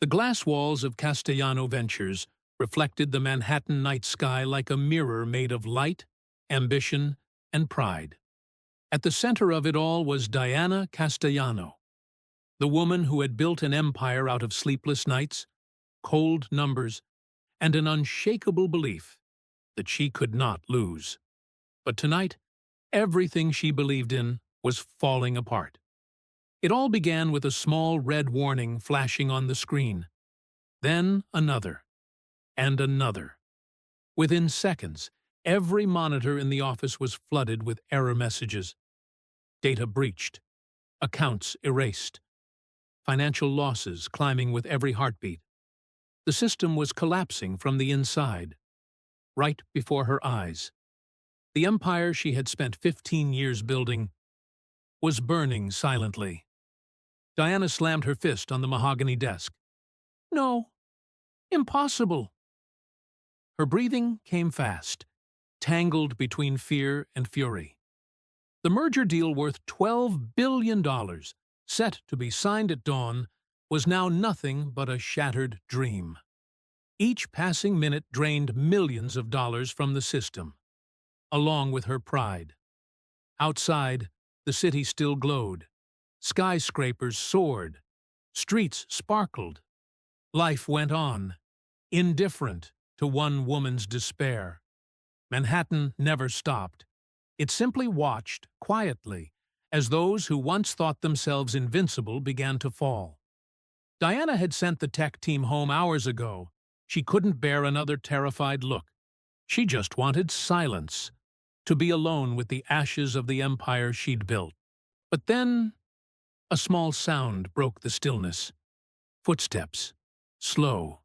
The glass walls of Castellano Ventures reflected the Manhattan night sky like a mirror made of light, ambition, and pride. At the center of it all was Diana Castellano, the woman who had built an empire out of sleepless nights, cold numbers, and an unshakable belief that she could not lose. But tonight, everything she believed in was falling apart. It all began with a small red warning flashing on the screen. Then another, and another. Within seconds, every monitor in the office was flooded with error messages. Data breached, accounts erased, financial losses climbing with every heartbeat. The system was collapsing from the inside, right before her eyes. The empire she had spent 15 years building was burning silently. Diana slammed her fist on the mahogany desk. No, impossible. Her breathing came fast, tangled between fear and fury. The merger deal worth $12 billion, set to be signed at dawn, was now nothing but a shattered dream. Each passing minute drained millions of dollars from the system, along with her pride. Outside, the city still glowed. Skyscrapers soared. Streets sparkled. Life went on, indifferent to one woman's despair. Manhattan never stopped. It simply watched, quietly, as those who once thought themselves invincible began to fall. Diana had sent the tech team home hours ago. She couldn't bear another terrified look. She just wanted silence, to be alone with the ashes of the empire she'd built. But then, a small sound broke the stillness. Footsteps, slow,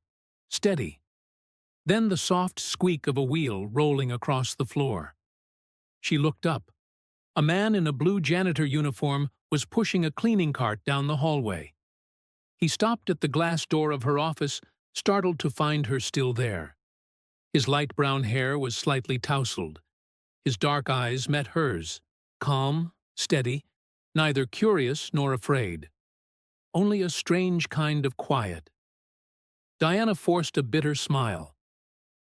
steady. Then the soft squeak of a wheel rolling across the floor. She looked up. A man in a blue janitor uniform was pushing a cleaning cart down the hallway. He stopped at the glass door of her office, startled to find her still there. His light brown hair was slightly tousled. His dark eyes met hers, calm, steady, neither curious nor afraid. Only a strange kind of quiet. Diana forced a bitter smile.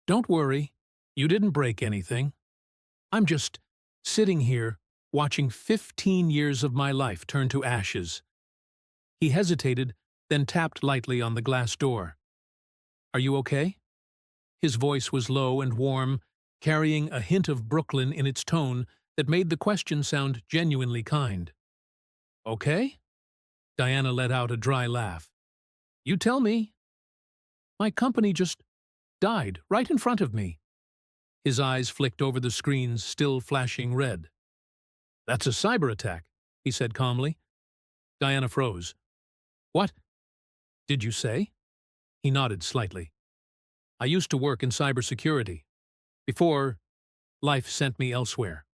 Don't worry, you didn't break anything. I'm just sitting here, watching 15 years of my life turn to ashes. He hesitated, then tapped lightly on the glass door. Are you okay? His voice was low and warm, carrying a hint of Brooklyn in its tone that made the question sound genuinely kind. Okay? Diana let out a dry laugh. You tell me. My company just died right in front of me. His eyes flicked over the screens, still flashing red. That's a cyber attack, he said calmly. Diana froze. What did you say? He nodded slightly. I used to work in cybersecurity. Before, life sent me elsewhere.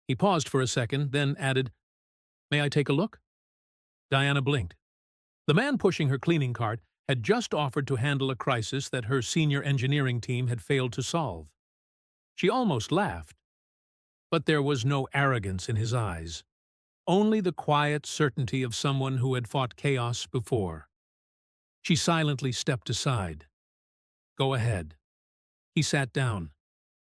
He paused for a second, then added, May I take a look? Diana blinked. The man pushing her cleaning cart had just offered to handle a crisis that her senior engineering team had failed to solve. She almost laughed. But there was no arrogance in his eyes, only the quiet certainty of someone who had fought chaos before. She silently stepped aside. Go ahead. He sat down.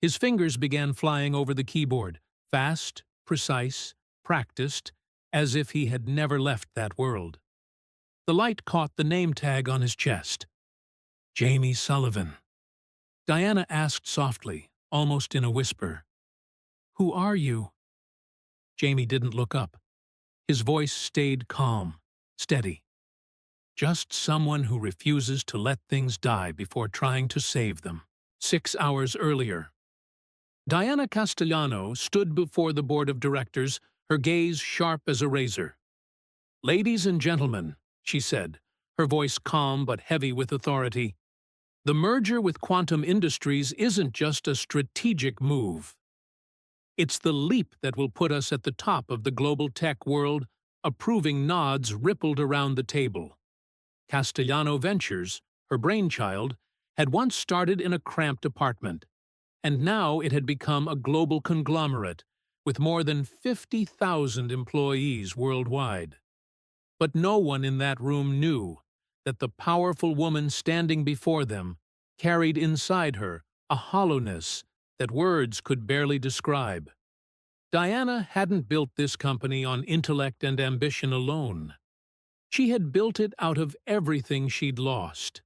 His fingers began flying over the keyboard, fast, precise, practiced, as if he had never left that world. The light caught the name tag on his chest. Jamie Sullivan. Diana asked softly, almost in a whisper. Who are you? Jamie didn't look up. His voice stayed calm, steady. Just someone who refuses to let things die before trying to save them. 6 hours earlier. Diana Castellano stood before the board of directors, her gaze sharp as a razor. Ladies and gentlemen, she said, her voice calm but heavy with authority, the merger with Quantum Industries isn't just a strategic move. It's the leap that will put us at the top of the global tech world. Approving nods rippled around the table. Castellano Ventures, her brainchild, had once started in a cramped apartment, and now it had become a global conglomerate with more than 50,000 employees worldwide. But no one in that room knew that the powerful woman standing before them carried inside her a hollowness that words could barely describe. Diana hadn't built this company on intellect and ambition alone. She had built it out of everything she'd lost.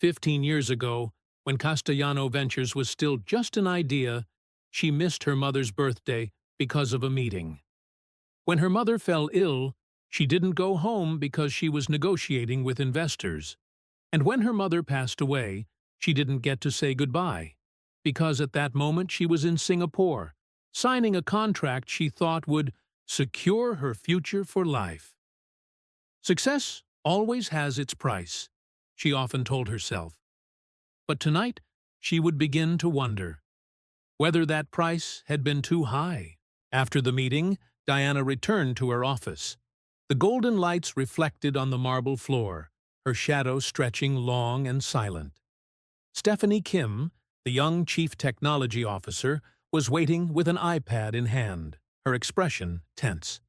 15 years ago, when Castellano Ventures was still just an idea, she missed her mother's birthday because of a meeting. When her mother fell ill, she didn't go home because she was negotiating with investors. And when her mother passed away, she didn't get to say goodbye, because at that moment she was in Singapore, signing a contract she thought would secure her future for life. Success always has its price, she often told herself. But tonight, she would begin to wonder whether that price had been too high. After the meeting, Diana returned to her office. The golden lights reflected on the marble floor, her shadow stretching long and silent. Stephanie Kim, the young chief technology officer, was waiting with an iPad in hand, her expression tense.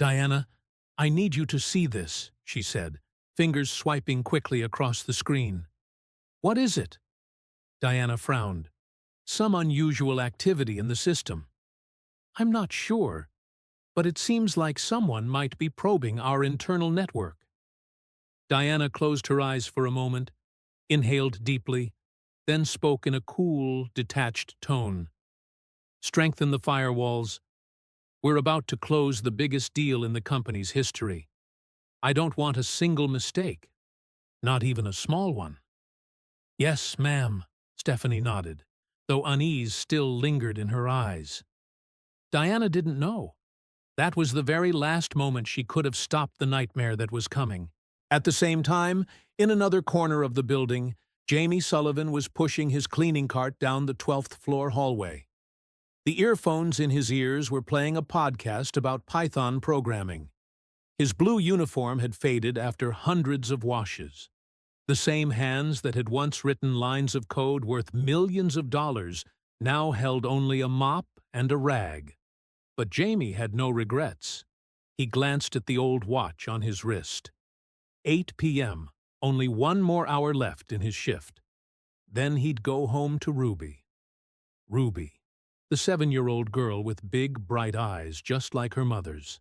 "Diana, I need you to see this," she said, fingers swiping quickly across the screen. "What is it?" Diana frowned. "Some unusual activity in the system." "I'm not sure, but it seems like someone might be probing our internal network." Diana closed her eyes for a moment, inhaled deeply, then spoke in a cool, detached tone. "Strengthen the firewalls. We're about to close the biggest deal in the company's history. I don't want a single mistake, not even a small one." "Yes, ma'am," Stephanie nodded, though unease still lingered in her eyes. Diana didn't know. That was the very last moment she could have stopped the nightmare that was coming. At the same time, in another corner of the building, Jamie Sullivan was pushing his cleaning cart down the 12th floor hallway. The earphones in his ears were playing a podcast about Python programming. His blue uniform had faded after hundreds of washes. The same hands that had once written lines of code worth millions of dollars now held only a mop and a rag. But Jamie had no regrets. He glanced at the old watch on his wrist. 8 p.m., only one more hour left in his shift. Then he'd go home to Ruby. Ruby, the 7-year-old girl with big, bright eyes just like her mother's.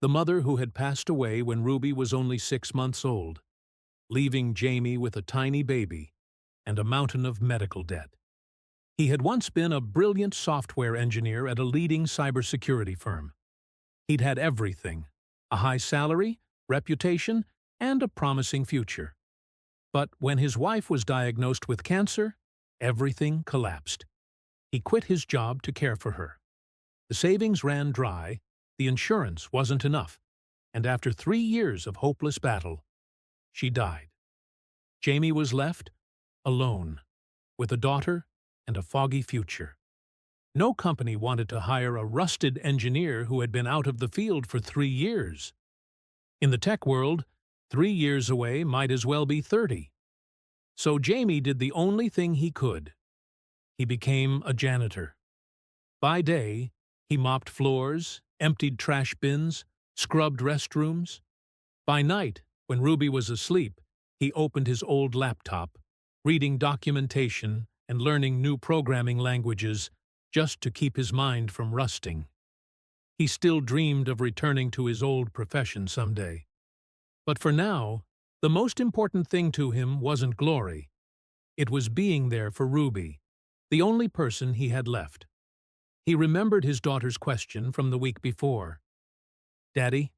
The mother who had passed away when Ruby was only 6 months old, leaving Jamie with a tiny baby and a mountain of medical debt. He had once been a brilliant software engineer at a leading cybersecurity firm. He'd had everything: a high salary, reputation, and a promising future. But when his wife was diagnosed with cancer, everything collapsed. He quit his job to care for her. The savings ran dry, the insurance wasn't enough, and after 3 years of hopeless battle, she died. Jamie was left alone, with a daughter and a foggy future. No company wanted to hire a rusted engineer who had been out of the field for 3 years. In the tech world, 3 years away might as well be 30. So Jamie did the only thing he could. He became a janitor. By day, he mopped floors, emptied trash bins, scrubbed restrooms. By night, when Ruby was asleep, he opened his old laptop, reading documentation and learning new programming languages just to keep his mind from rusting. He still dreamed of returning to his old profession someday. But for now, the most important thing to him wasn't glory. It was being there for Ruby, the only person he had left. He remembered his daughter's question from the week before. "Daddy,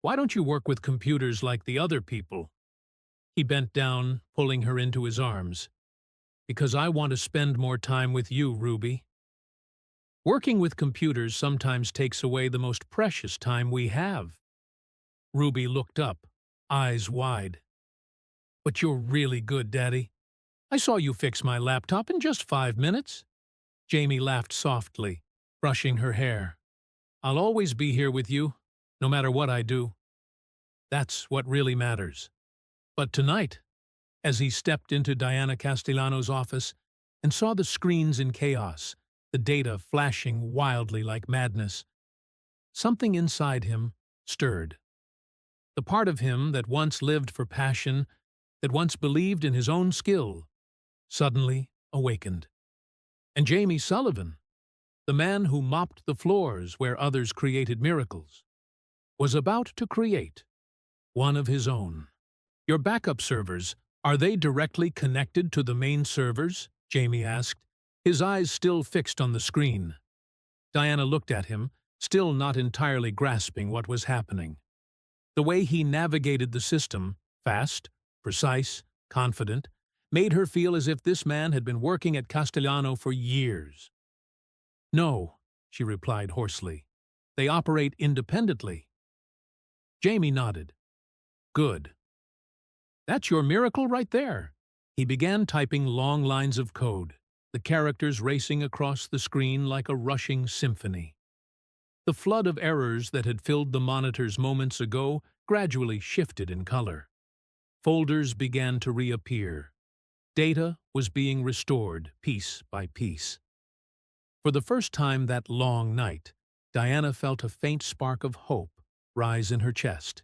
why don't you work with computers like the other people?" He bent down, pulling her into his arms. "Because I want to spend more time with you, Ruby." "Working with computers sometimes takes away the most precious time we have." Ruby looked up, eyes wide. "But you're really good, Daddy. I saw you fix my laptop in just 5 minutes." Jamie laughed softly, brushing her hair. "I'll always be here with you, no matter what I do. That's what really matters." But tonight, as he stepped into Diana Castellano's office and saw the screens in chaos, the data flashing wildly like madness, something inside him stirred. The part of him that once lived for passion, that once believed in his own skill, suddenly awakened. And Jamie Sullivan, the man who mopped the floors where others created miracles, was about to create one of his own. Your backup servers, are they directly connected to the main servers? Jamie asked, his eyes still fixed on the screen. Diana looked at him, still not entirely grasping what was happening. The way he navigated the system, fast, precise, confident, made her feel as if this man had been working at Castellano for years. No, she replied hoarsely. They operate independently. Jamie nodded. Good. That's your miracle right there. He began typing long lines of code, the characters racing across the screen like a rushing symphony. The flood of errors that had filled the monitors moments ago gradually shifted in color. Folders began to reappear. Data was being restored piece by piece. For the first time that long night, Diana felt a faint spark of hope rise in her chest.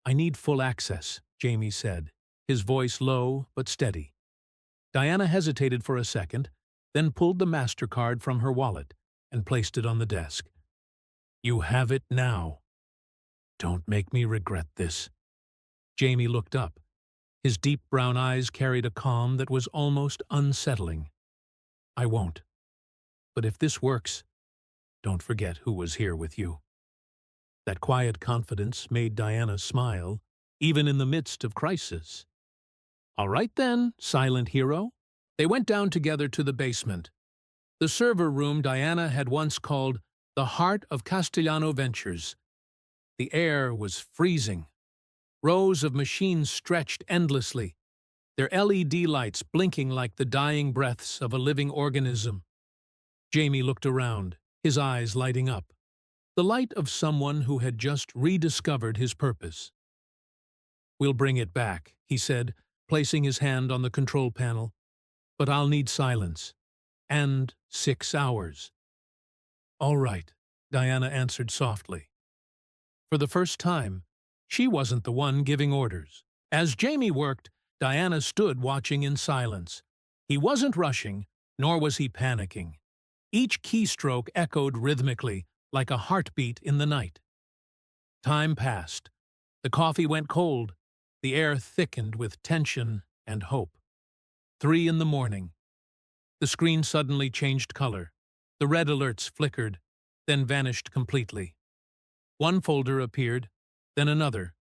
I need full access, Jamie said, his voice low but steady. Diana hesitated for a second, then pulled the MasterCard from her wallet and placed it on the desk. You have it now. Don't make me regret this. Jamie looked up. His deep brown eyes carried a calm that was almost unsettling. I won't. But if this works, don't forget who was here with you. That quiet confidence made Diana smile, even in the midst of crisis. All right then, silent hero. They went down together to the basement. The server room Diana had once called the heart of Castellano Ventures. The air was freezing. Rows of machines stretched endlessly, their LED lights blinking like the dying breaths of a living organism. Jamie looked around, his eyes lighting up, the light of someone who had just rediscovered his purpose. We'll bring it back, he said, placing his hand on the control panel. But I'll need silence. And 6 hours. All right, Diana answered softly. For the first time, she wasn't the one giving orders. As Jamie worked, Diana stood watching in silence. He wasn't rushing, nor was he panicking. Each keystroke echoed rhythmically, like a heartbeat in the night. Time passed. The coffee went cold. The air thickened with tension and hope. 3 in the morning. The screen suddenly changed color. The red alerts flickered, then vanished completely. One folder appeared, then another,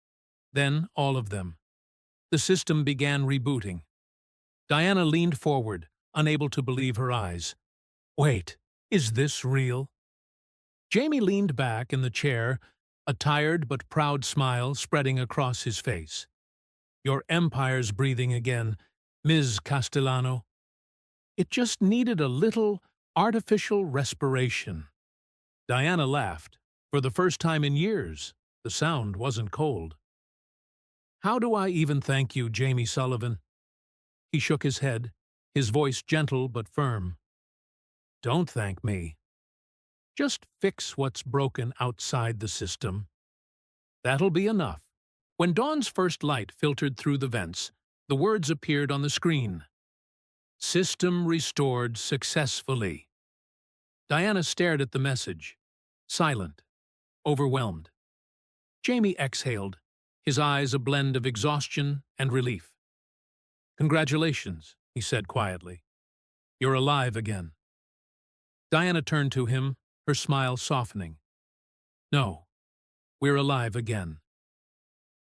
then all of them. The system began rebooting. Diana leaned forward, unable to believe her eyes. Wait, is this real? Jamie leaned back in the chair, a tired but proud smile spreading across his face. Your empire's breathing again, Ms. Castellano. It just needed a little artificial respiration. Diana laughed. For the first time in years, the sound wasn't cold. How do I even thank you, Jamie Sullivan? He shook his head, his voice gentle but firm. Don't thank me. Just fix what's broken outside the system. That'll be enough. When Dawn's first light filtered through the vents, the words appeared on the screen. System restored successfully. Diana stared at the message, silent, overwhelmed. Jamie exhaled, his eyes a blend of exhaustion and relief. Congratulations, he said quietly. You're alive again. Diana turned to him, her smile softening. No, we're alive again.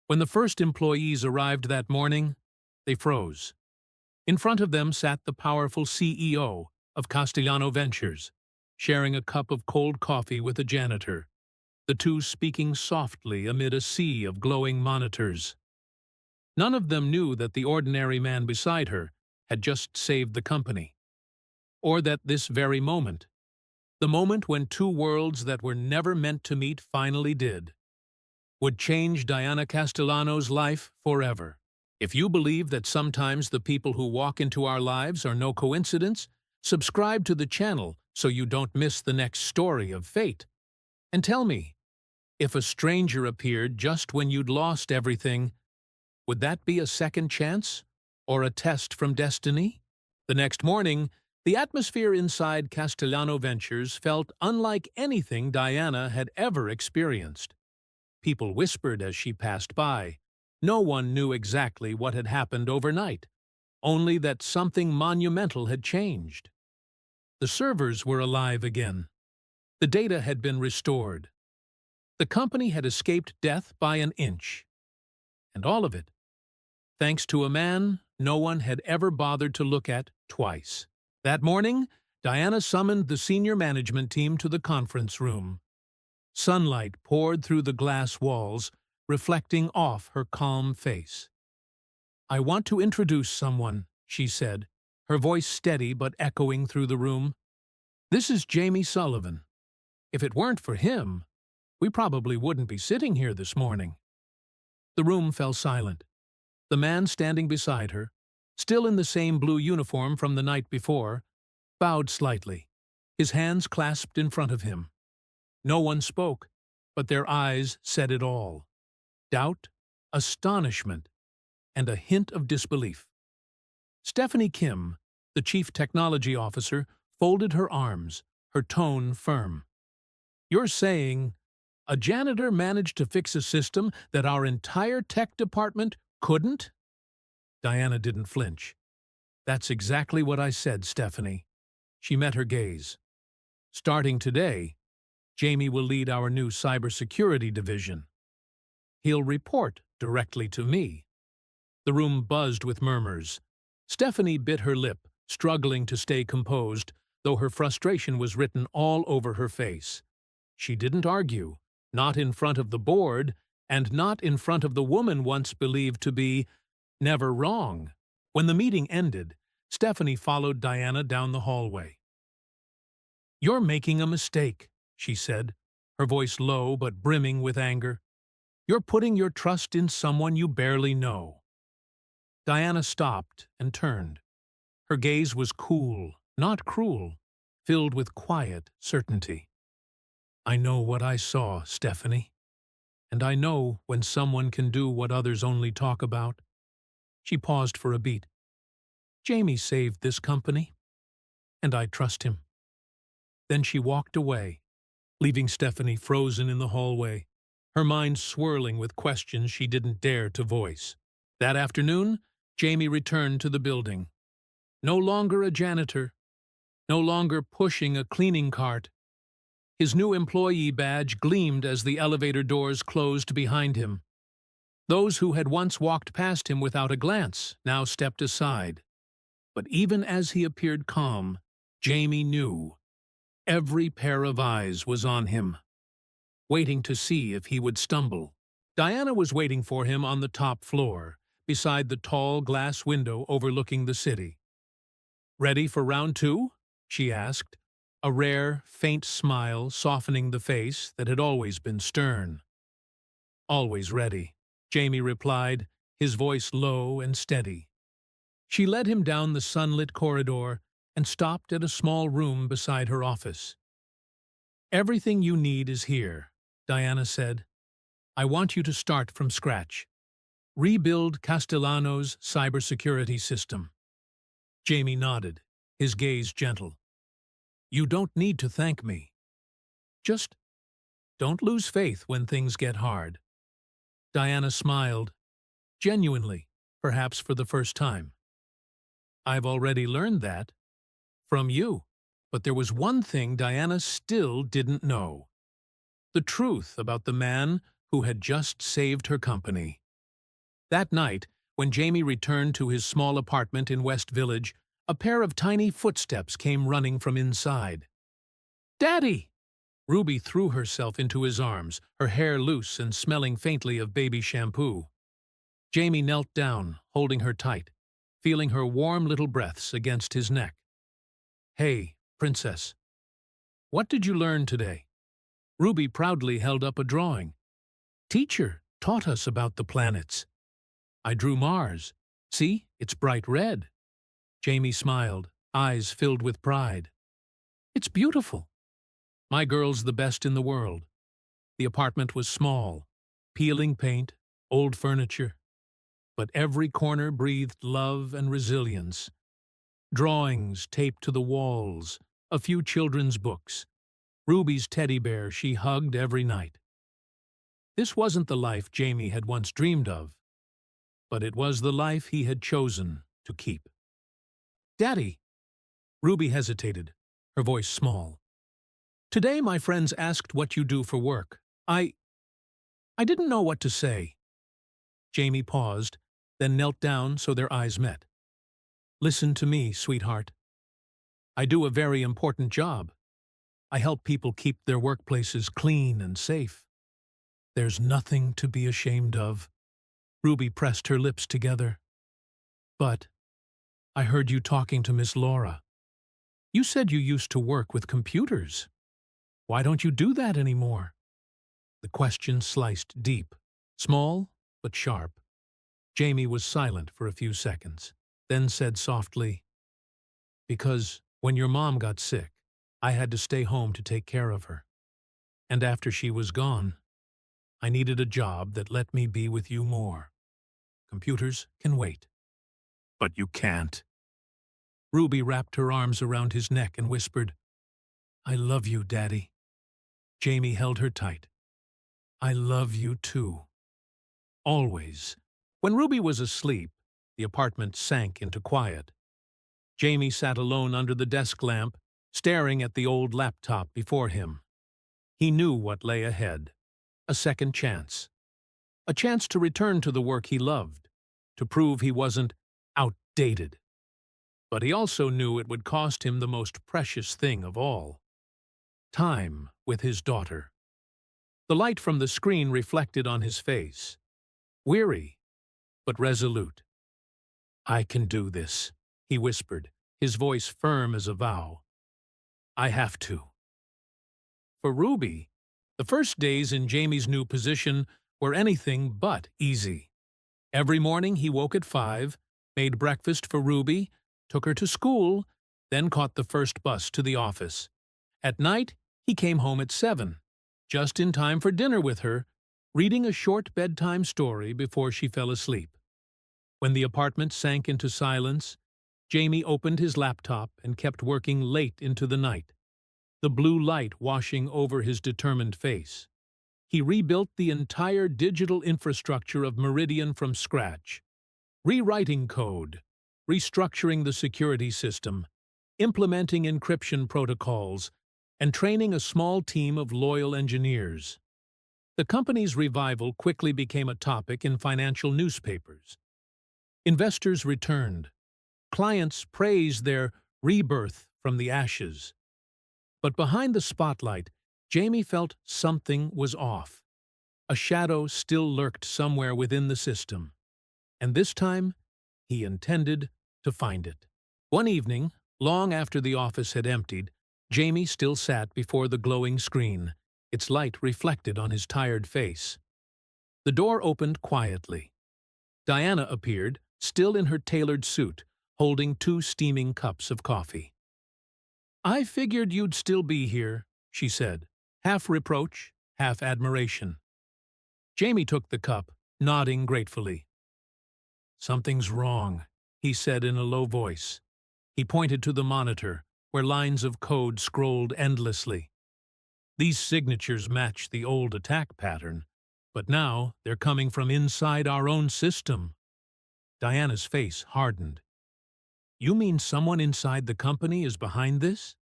When the first employees arrived that morning, they froze. In front of them sat the powerful CEO of Castellano Ventures, sharing a cup of cold coffee with a janitor, the two speaking softly amid a sea of glowing monitors. None of them knew that the ordinary man beside her had just saved the company, or that this very moment, the moment when two worlds that were never meant to meet finally did, would change Diana Castellano's life forever. If you believe that sometimes the people who walk into our lives are no coincidence, subscribe to the channel so you don't miss the next story of fate. And tell me, If a stranger appeared just when you'd lost everything, would that be a second chance? Or a test from destiny? The next morning, the atmosphere inside Castellano Ventures felt unlike anything Diana had ever experienced. People whispered as she passed by. No one knew exactly what had happened overnight, only that something monumental had changed. The servers were alive again. The data had been restored. The company had escaped death by an inch. And all of it, thanks to a man no one had ever bothered to look at twice. That morning, Diana summoned the senior management team to the conference room. Sunlight poured through the glass walls, reflecting off her calm face. "I want to introduce someone," she said, her voice steady but echoing through the room. "This is Jamie Sullivan. If it weren't for him, we probably wouldn't be sitting here this morning." The room fell silent. The man standing beside her, still in the same blue uniform from the night before, bowed slightly, his hands clasped in front of him. No one spoke, but their eyes said it all. Doubt, astonishment, and a hint of disbelief. Stephanie Kim, the chief technology officer, folded her arms, her tone firm. "You're saying a janitor managed to fix a system that our entire tech department couldn't?" Diana didn't flinch. "That's exactly what I said, Stephanie." She met her gaze. "Starting today, Jamie will lead our new cybersecurity division. He'll report directly to me." The room buzzed with murmurs. Stephanie bit her lip, struggling to stay composed, though her frustration was written all over her face. She didn't argue, not in front of the board, and not in front of the woman once believed to be never wrong. When the meeting ended, Stephanie followed Diana down the hallway. "You're making a mistake," she said, her voice low but brimming with anger. "You're putting your trust in someone you barely know." Diana stopped and turned. Her gaze was cool, not cruel, filled with quiet certainty. "I know what I saw, Stephanie. And I know when someone can do what others only talk about." She paused for a beat. "Jamie saved this company, and I trust him." Then she walked away, leaving Stephanie frozen in the hallway, her mind swirling with questions she didn't dare to voice. That afternoon, Jamie returned to the building. No longer a janitor, no longer pushing a cleaning cart. His new employee badge gleamed as the elevator doors closed behind him. Those who had once walked past him without a glance now stepped aside. But even as he appeared calm, Jamie knew. Every pair of eyes was on him, waiting to see if he would stumble. Diana was waiting for him on the top floor, beside the tall glass window overlooking the city. "Ready for round two?" she asked, a rare, faint smile softening the face that had always been stern. "Always ready," Jamie replied, his voice low and steady. She led him down the sunlit corridor and stopped at a small room beside her office. "Everything you need is here," Diana said. "I want you to start from scratch. Rebuild Castellano's cybersecurity system." Jamie nodded, his gaze gentle. "You don't need to thank me. Just don't lose faith when things get hard." Diana smiled, genuinely, perhaps for the first time. "I've already learned that. From you." But there was one thing Diana still didn't know. The truth about the man who had just saved her company. That night, when Jamie returned to his small apartment in West Village, a pair of tiny footsteps came running from inside. "Daddy!" Ruby threw herself into his arms, her hair loose and smelling faintly of baby shampoo. Jamie knelt down, holding her tight, feeling her warm little breaths against his neck. "Hey, Princess. What did you learn today?" Ruby proudly held up a drawing. "Teacher taught us about the planets. I drew Mars. See, it's bright red." Jamie smiled, eyes filled with pride. "It's beautiful. My girl's the best in the world." The apartment was small, peeling paint, old furniture, but every corner breathed love and resilience. Drawings taped to the walls, a few children's books, Ruby's teddy bear she hugged every night. This wasn't the life Jamie had once dreamed of, but it was the life he had chosen to keep. "Daddy," Ruby hesitated, her voice small. "Today my friends asked what you do for work. I didn't know what to say." Jamie paused, then knelt down so their eyes met. "Listen to me, sweetheart. I do a very important job. I help people keep their workplaces clean and safe. There's nothing to be ashamed of." Ruby pressed her lips together. "But I heard you talking to Miss Laura. You said you used to work with computers. Why don't you do that anymore?" The question sliced deep, small but sharp. Jamie was silent for a few seconds, then said softly, "Because when your mom got sick, I had to stay home to take care of her. And after she was gone, I needed a job that let me be with you more. Computers can wait." "But you can't." Ruby wrapped her arms around his neck and whispered, "I love you, Daddy." Jamie held her tight. "I love you too. Always." When Ruby was asleep, the apartment sank into quiet. Jamie sat alone under the desk lamp, staring at the old laptop before him. He knew what lay ahead. A second chance. A chance to return to the work he loved, to prove he wasn't outdated. But he also knew it would cost him the most precious thing of all: time with his daughter. The light from the screen reflected on his face. Weary, but resolute. "I can do this," he whispered, his voice firm as a vow. "I have to." For Ruby, the first days in Jamie's new position were anything but easy. Every morning he woke at 5, made breakfast for Ruby, took her to school, then caught the first bus to the office. At night, he came home at 7, just in time for dinner with her, reading a short bedtime story before she fell asleep. When the apartment sank into silence, Jamie opened his laptop and kept working late into the night, the blue light washing over his determined face. He rebuilt the entire digital infrastructure of Meridian from scratch, rewriting code, restructuring the security system, implementing encryption protocols, and training a small team of loyal engineers. The company's revival quickly became a topic in financial newspapers. Investors returned. Clients praised their rebirth from the ashes. But behind the spotlight, Jamie felt something was off. A shadow still lurked somewhere within the system. And this time, he intended to find it. One evening, long after the office had emptied, Jamie still sat before the glowing screen, its light reflected on his tired face. The door opened quietly. Diana appeared, still in her tailored suit, holding 2 steaming cups of coffee. "I figured you'd still be here," she said, half reproach, half admiration. Jamie took the cup, nodding gratefully. "Something's wrong," he said in a low voice. He pointed to the monitor, where lines of code scrolled endlessly. "These signatures match the old attack pattern, but now they're coming from inside our own system." Diana's face hardened. "You mean someone inside the company is behind this?"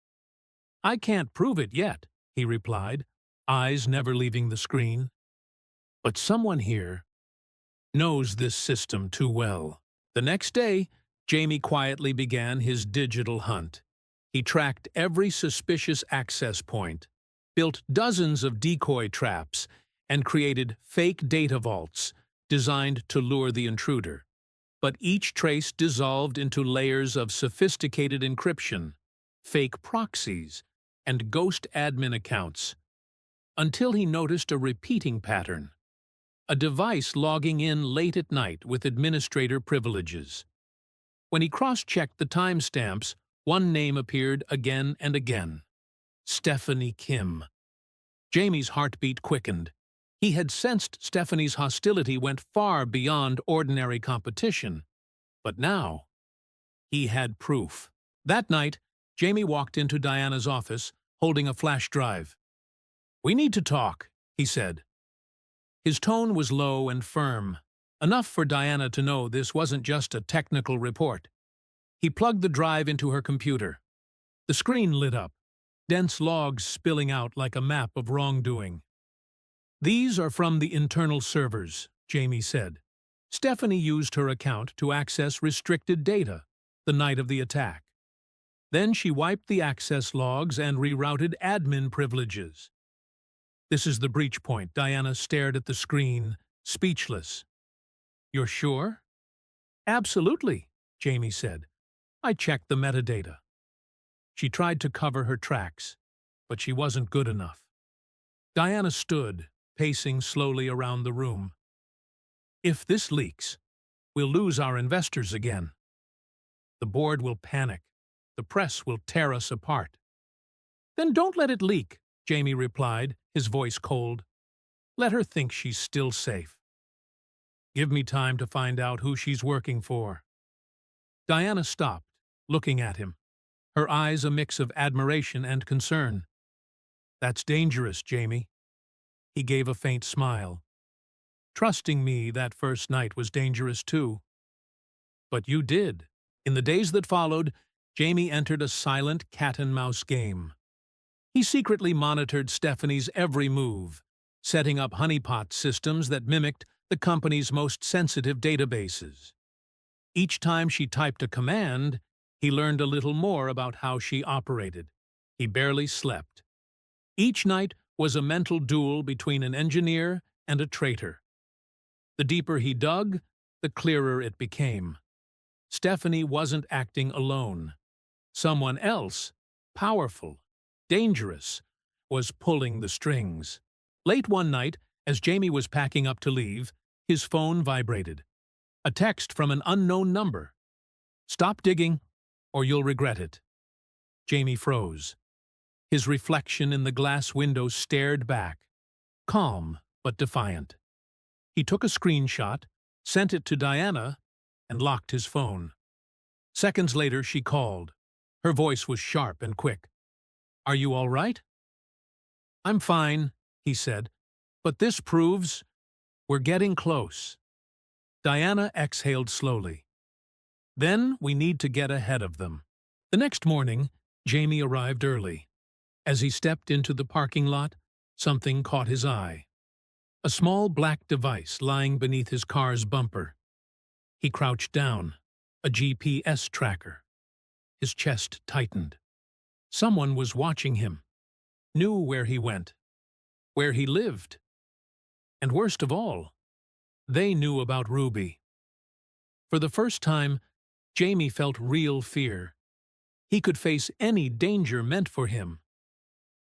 "I can't prove it yet," he replied, eyes never leaving the screen. "But someone here knows this system too well." The next day, Jamie quietly began his digital hunt. He tracked every suspicious access point, built dozens of decoy traps, and created fake data vaults designed to lure the intruder. But each trace dissolved into layers of sophisticated encryption, fake proxies, and ghost admin accounts, until he noticed a repeating pattern: a device logging in late at night with administrator privileges. When he cross-checked the timestamps, one name appeared again and again: Stephanie Kim. Jamie's heartbeat quickened. He had sensed Stephanie's hostility went far beyond ordinary competition. But now, he had proof. That night, Jamie walked into Diana's office, holding a flash drive. "We need to talk," he said. His tone was low and firm, enough for Diana to know this wasn't just a technical report. He plugged the drive into her computer. The screen lit up, dense logs spilling out like a map of wrongdoing. "These are from the internal servers," Jamie said. "Stephanie used her account to access restricted data the night of the attack. Then she wiped the access logs and rerouted admin privileges." "This is the breach point." Diana stared at the screen, speechless. "You're sure?" "Absolutely," Jamie said. "I checked the metadata." She tried to cover her tracks, but she wasn't good enough. Diana stood, pacing slowly around the room. "If this leaks, we'll lose our investors again. The board will panic. The press will tear us apart." "Then don't let it leak," Jamie replied, his voice cold. "Let her think she's still safe. Give me time to find out who she's working for." Diana stopped, looking at him, her eyes a mix of admiration and concern. "That's dangerous, Jamie." He gave a faint smile. "Trusting me that first night was dangerous too." "But you did." In the days that followed, Jamie entered a silent cat-and-mouse game. He secretly monitored Stephanie's every move, setting up honeypot systems that mimicked the company's most sensitive databases. Each time she typed a command, he learned a little more about how she operated. He barely slept. Each night was a mental duel between an engineer and a traitor. The deeper he dug, the clearer it became. Stephanie wasn't acting alone. Someone else, powerful, dangerous, was pulling the strings. Late one night, as Jamie was packing up to leave, his phone vibrated. A text from an unknown number. "Stop digging, or you'll regret it." Jamie froze. His reflection in the glass window stared back, calm but defiant. He took a screenshot, sent it to Diana, and locked his phone. Seconds later, she called. Her voice was sharp and quick. "Are you all right?" "I'm fine," he said, "but this proves we're getting close." Diana exhaled slowly. "Then we need to get ahead of them." The next morning, Jamie arrived early. As he stepped into the parking lot, something caught his eye. A small black device lying beneath his car's bumper. He crouched down, a GPS tracker. His chest tightened. Someone was watching him, knew where he went, where he lived. And worst of all, they knew about Ruby. For the first time, Jamie felt real fear. He could face any danger meant for him.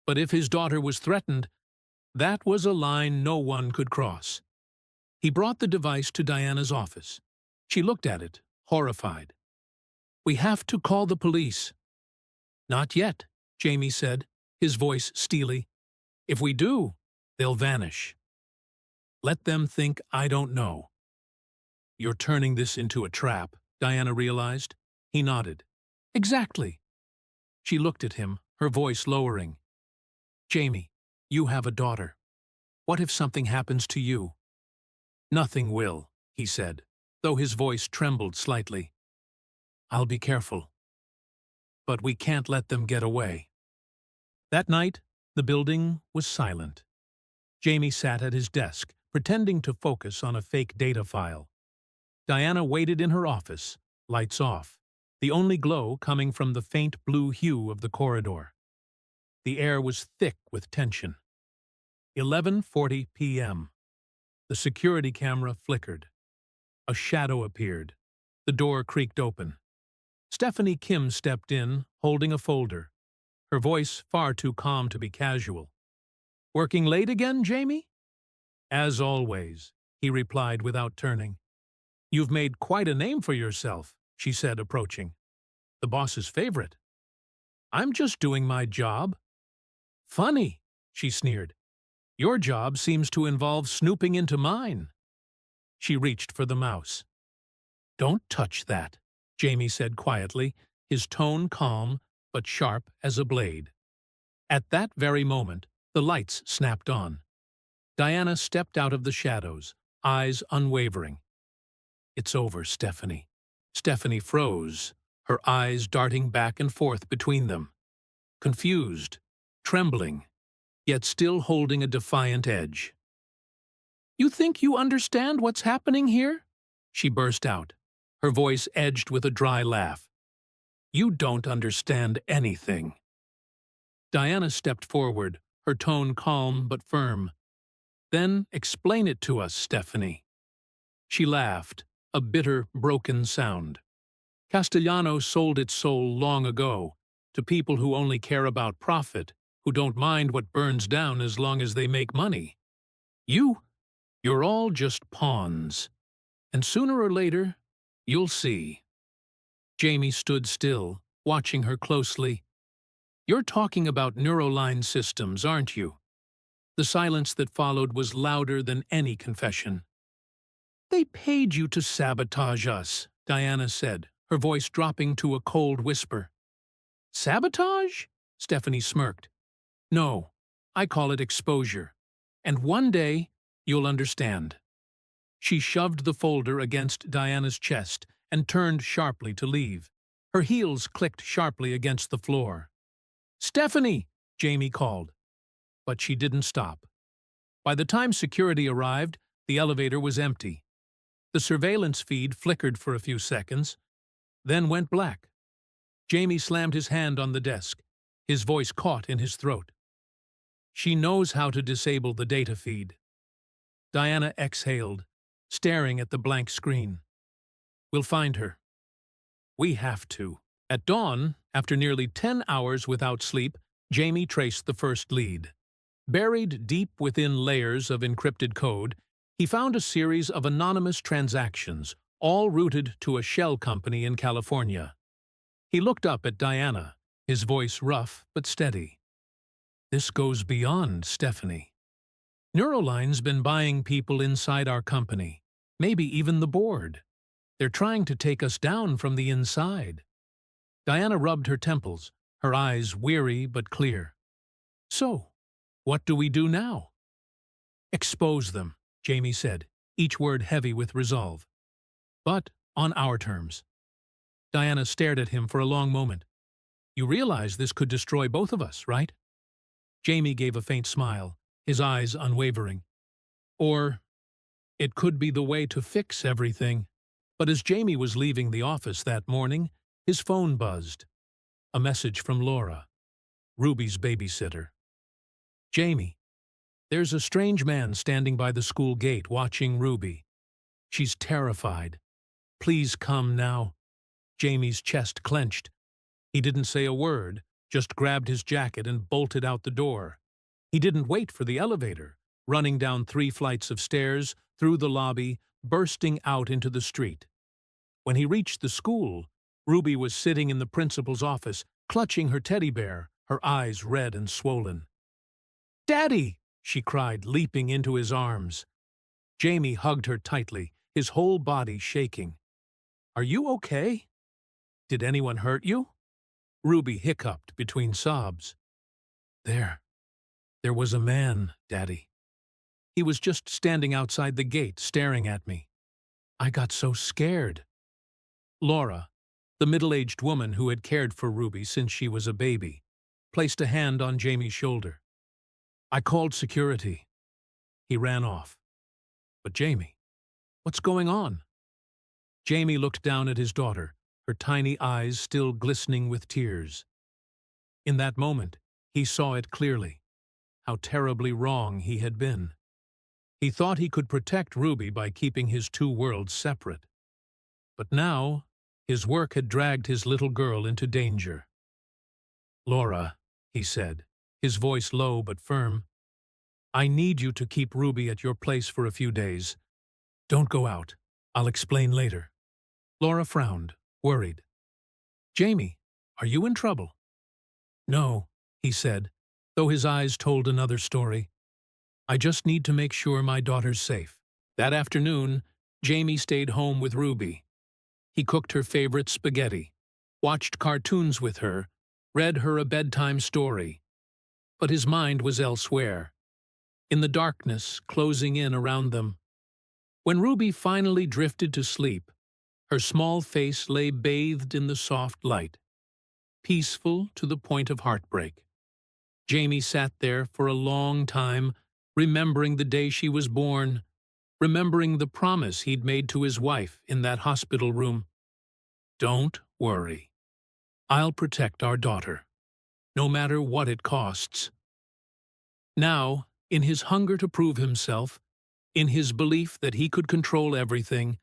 But if his daughter was threatened, that was a line no one could cross. He brought the device to Diana's office. She looked at it, horrified. "We have to call the police." "Not yet," Jamie said, his voice steely. "If we do, they'll vanish. Let them think I don't know." "You're turning this into a trap," Diana realized. He nodded. "Exactly." She looked at him, her voice lowering. "Jamie, you have a daughter. What if something happens to you?" "Nothing will," he said, though his voice trembled slightly. "I'll be careful. But we can't let them get away." That night, the building was silent. Jamie sat at his desk, pretending to focus on a fake data file. Diana waited in her office, lights off, the only glow coming from the faint blue hue of the corridor. The air was thick with tension. 11:40 p.m. The security camera flickered. A shadow appeared. The door creaked open. Stephanie Kim stepped in, holding a folder, her voice far too calm to be casual. "Working late again, Jamie?" "As always," he replied without turning. "You've made quite a name for yourself," she said, approaching. "The boss's favorite." "I'm just doing my job." "Funny," she sneered. Your job seems to involve snooping into mine. She reached for the mouse. Don't touch that, Jamie said quietly, his tone calm but sharp as a blade. At that very moment, the lights snapped on. Diana stepped out of the shadows, eyes unwavering. It's over, Stephanie. Stephanie froze, her eyes darting back and forth between them. Confused, trembling, yet still holding a defiant edge. You think you understand what's happening here? She burst out, her voice edged with a dry laugh. You don't understand anything. Diana stepped forward, her tone calm but firm. Then explain it to us, Stephanie. She laughed, a bitter, broken sound. Castellano sold its soul long ago, to people who only care about profit, who don't mind what burns down as long as they make money. You're all just pawns. And sooner or later, you'll see. Jamie stood still, watching her closely. You're talking about neuroline systems, aren't you? The silence that followed was louder than any confession. They paid you to sabotage us, Diana said, her voice dropping to a cold whisper. Sabotage? Stephanie smirked. No, I call it exposure. And one day, you'll understand. She shoved the folder against Diana's chest and turned sharply to leave. Her heels clicked sharply against the floor. Stephanie, Jamie called. But she didn't stop. By the time security arrived, the elevator was empty. The surveillance feed flickered for a few seconds, then went black. Jamie slammed his hand on the desk, his voice caught in his throat. She knows how to disable the data feed. Diana exhaled, staring at the blank screen. We'll find her. We have to. At dawn, after nearly 10 hours without sleep, Jamie traced the first lead. Buried deep within layers of encrypted code, he found a series of anonymous transactions, all routed to a shell company in California. He looked up at Diana, his voice rough but steady. This goes beyond Stephanie. Neuroline's been buying people inside our company, maybe even the board. They're trying to take us down from the inside. Diana rubbed her temples, her eyes weary but clear. So, what do we do now? Expose them, Jamie said, each word heavy with resolve. But on our terms. Diana stared at him for a long moment. You realize this could destroy both of us, right? Jamie gave a faint smile, his eyes unwavering. Or it could be the way to fix everything. But as Jamie was leaving the office that morning, his phone buzzed. A message from Laura, Ruby's babysitter. Jamie, there's a strange man standing by the school gate watching Ruby. She's terrified. Please come now. Jamie's chest clenched. He didn't say a word, just grabbed his jacket and bolted out the door. He didn't wait for the elevator, running down 3 flights of stairs, through the lobby, bursting out into the street. When he reached the school, Ruby was sitting in the principal's office, clutching her teddy bear, her eyes red and swollen. Daddy! She cried, leaping into his arms. Jamie hugged her tightly, his whole body shaking. Are you okay? Did anyone hurt you? Ruby hiccuped between sobs. There was a man, Daddy. He was just standing outside the gate, staring at me. I got so scared. Laura, the middle-aged woman who had cared for Ruby since she was a baby, placed a hand on Jamie's shoulder. I called security. He ran off. But Jamie, what's going on? Jamie looked down at his daughter, her tiny eyes still glistening with tears. In that moment, he saw it clearly, how terribly wrong he had been. He thought he could protect Ruby by keeping his 2 worlds separate. But now, his work had dragged his little girl into danger. Laura, he said, his voice low but firm, I need you to keep Ruby at your place for a few days. Don't go out. I'll explain later. Laura frowned, worried. Jamie, are you in trouble? No, he said, though his eyes told another story. I just need to make sure my daughter's safe. That afternoon, Jamie stayed home with Ruby. He cooked her favorite spaghetti, watched cartoons with her, read her a bedtime story. But his mind was elsewhere, in the darkness closing in around them. When Ruby finally drifted to sleep, her small face lay bathed in the soft light, peaceful to the point of heartbreak. Jamie sat there for a long time, remembering the day she was born, remembering the promise he'd made to his wife in that hospital room. Don't worry. I'll protect our daughter, no matter what it costs. Now, in his hunger to prove himself, in his belief that he could control everything,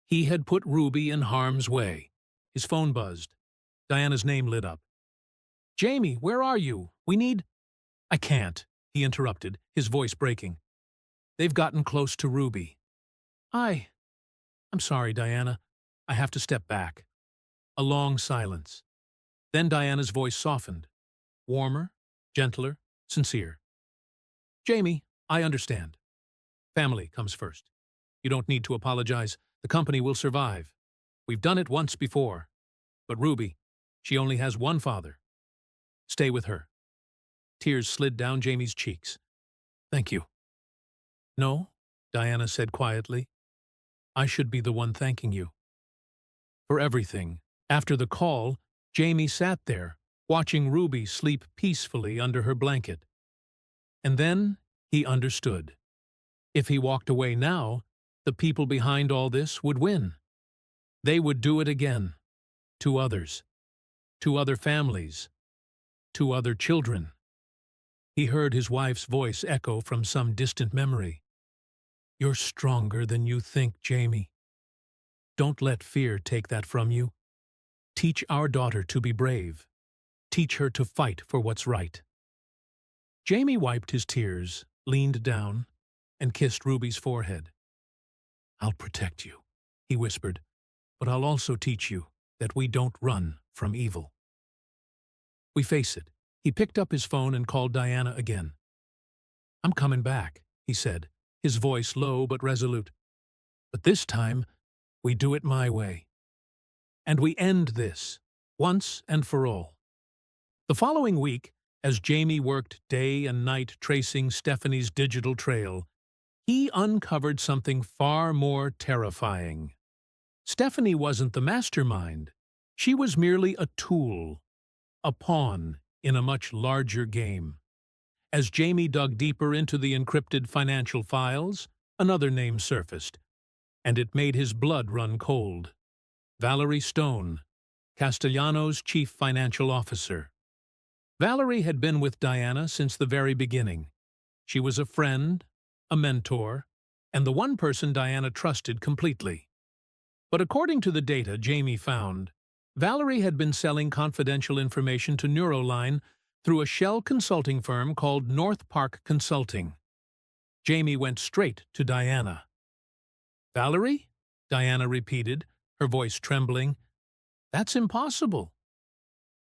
he had put Ruby in harm's way. His phone buzzed. Diana's name lit up. "Jamie, where are you? We need—" "I can't," he interrupted, his voice breaking. "They've gotten close to Ruby." I'm sorry, Diana. I have to step back." A long silence. Then Diana's voice softened. Warmer, gentler, sincere. "Jamie, I understand. Family comes first. You don't need to apologize. The company will survive. We've done it once before. But Ruby, she only has one father. Stay with her." Tears slid down Jamie's cheeks. "Thank you." "No," Diana said quietly. "I should be the one thanking you. For everything." After the call, Jamie sat there, watching Ruby sleep peacefully under her blanket. And then he understood. If he walked away now, the people behind all this would win. They would do it again. To others. To other families. To other children. He heard his wife's voice echo from some distant memory. "You're stronger than you think, Jamie. Don't let fear take that from you. Teach our daughter to be brave. Teach her to fight for what's right." Jamie wiped his tears, leaned down, and kissed Ruby's forehead. "I'll protect you," he whispered, "but I'll also teach you that we don't run from evil. We face it." He picked up his phone and called Diana again. "I'm coming back," he said, his voice low but resolute. "But this time, we do it my way. And we end this, once and for all." The following week, as Jamie worked day and night tracing Stephanie's digital trail, he uncovered something far more terrifying. Stephanie wasn't the mastermind. She was merely a tool, a pawn in a much larger game. As Jamie dug deeper into the encrypted financial files, another name surfaced, and it made his blood run cold. Valerie Stone, Castellano's chief financial officer. Valerie had been with Diana since the very beginning. She was a friend, a mentor, and the one person Diana trusted completely. But according to the data Jamie found, Valerie had been selling confidential information to Neuroline through a shell consulting firm called North Park Consulting. Jamie went straight to Diana. "Valerie?" Diana repeated, her voice trembling. "That's impossible.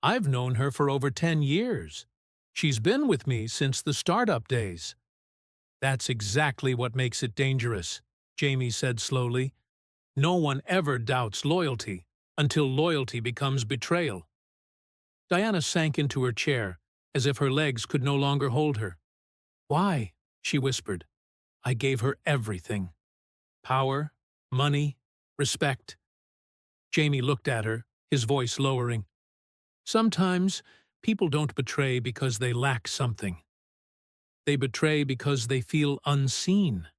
I've known her for over 10 years. She's been with me since the startup days." "That's exactly what makes it dangerous," Jamie said slowly. "No one ever doubts loyalty until loyalty becomes betrayal." Diana sank into her chair, as if her legs could no longer hold her. "Why?" she whispered. "I gave her everything. Power, money, respect." Jamie looked at her, his voice lowering. "Sometimes people don't betray because they lack something. They betray because they feel unseen."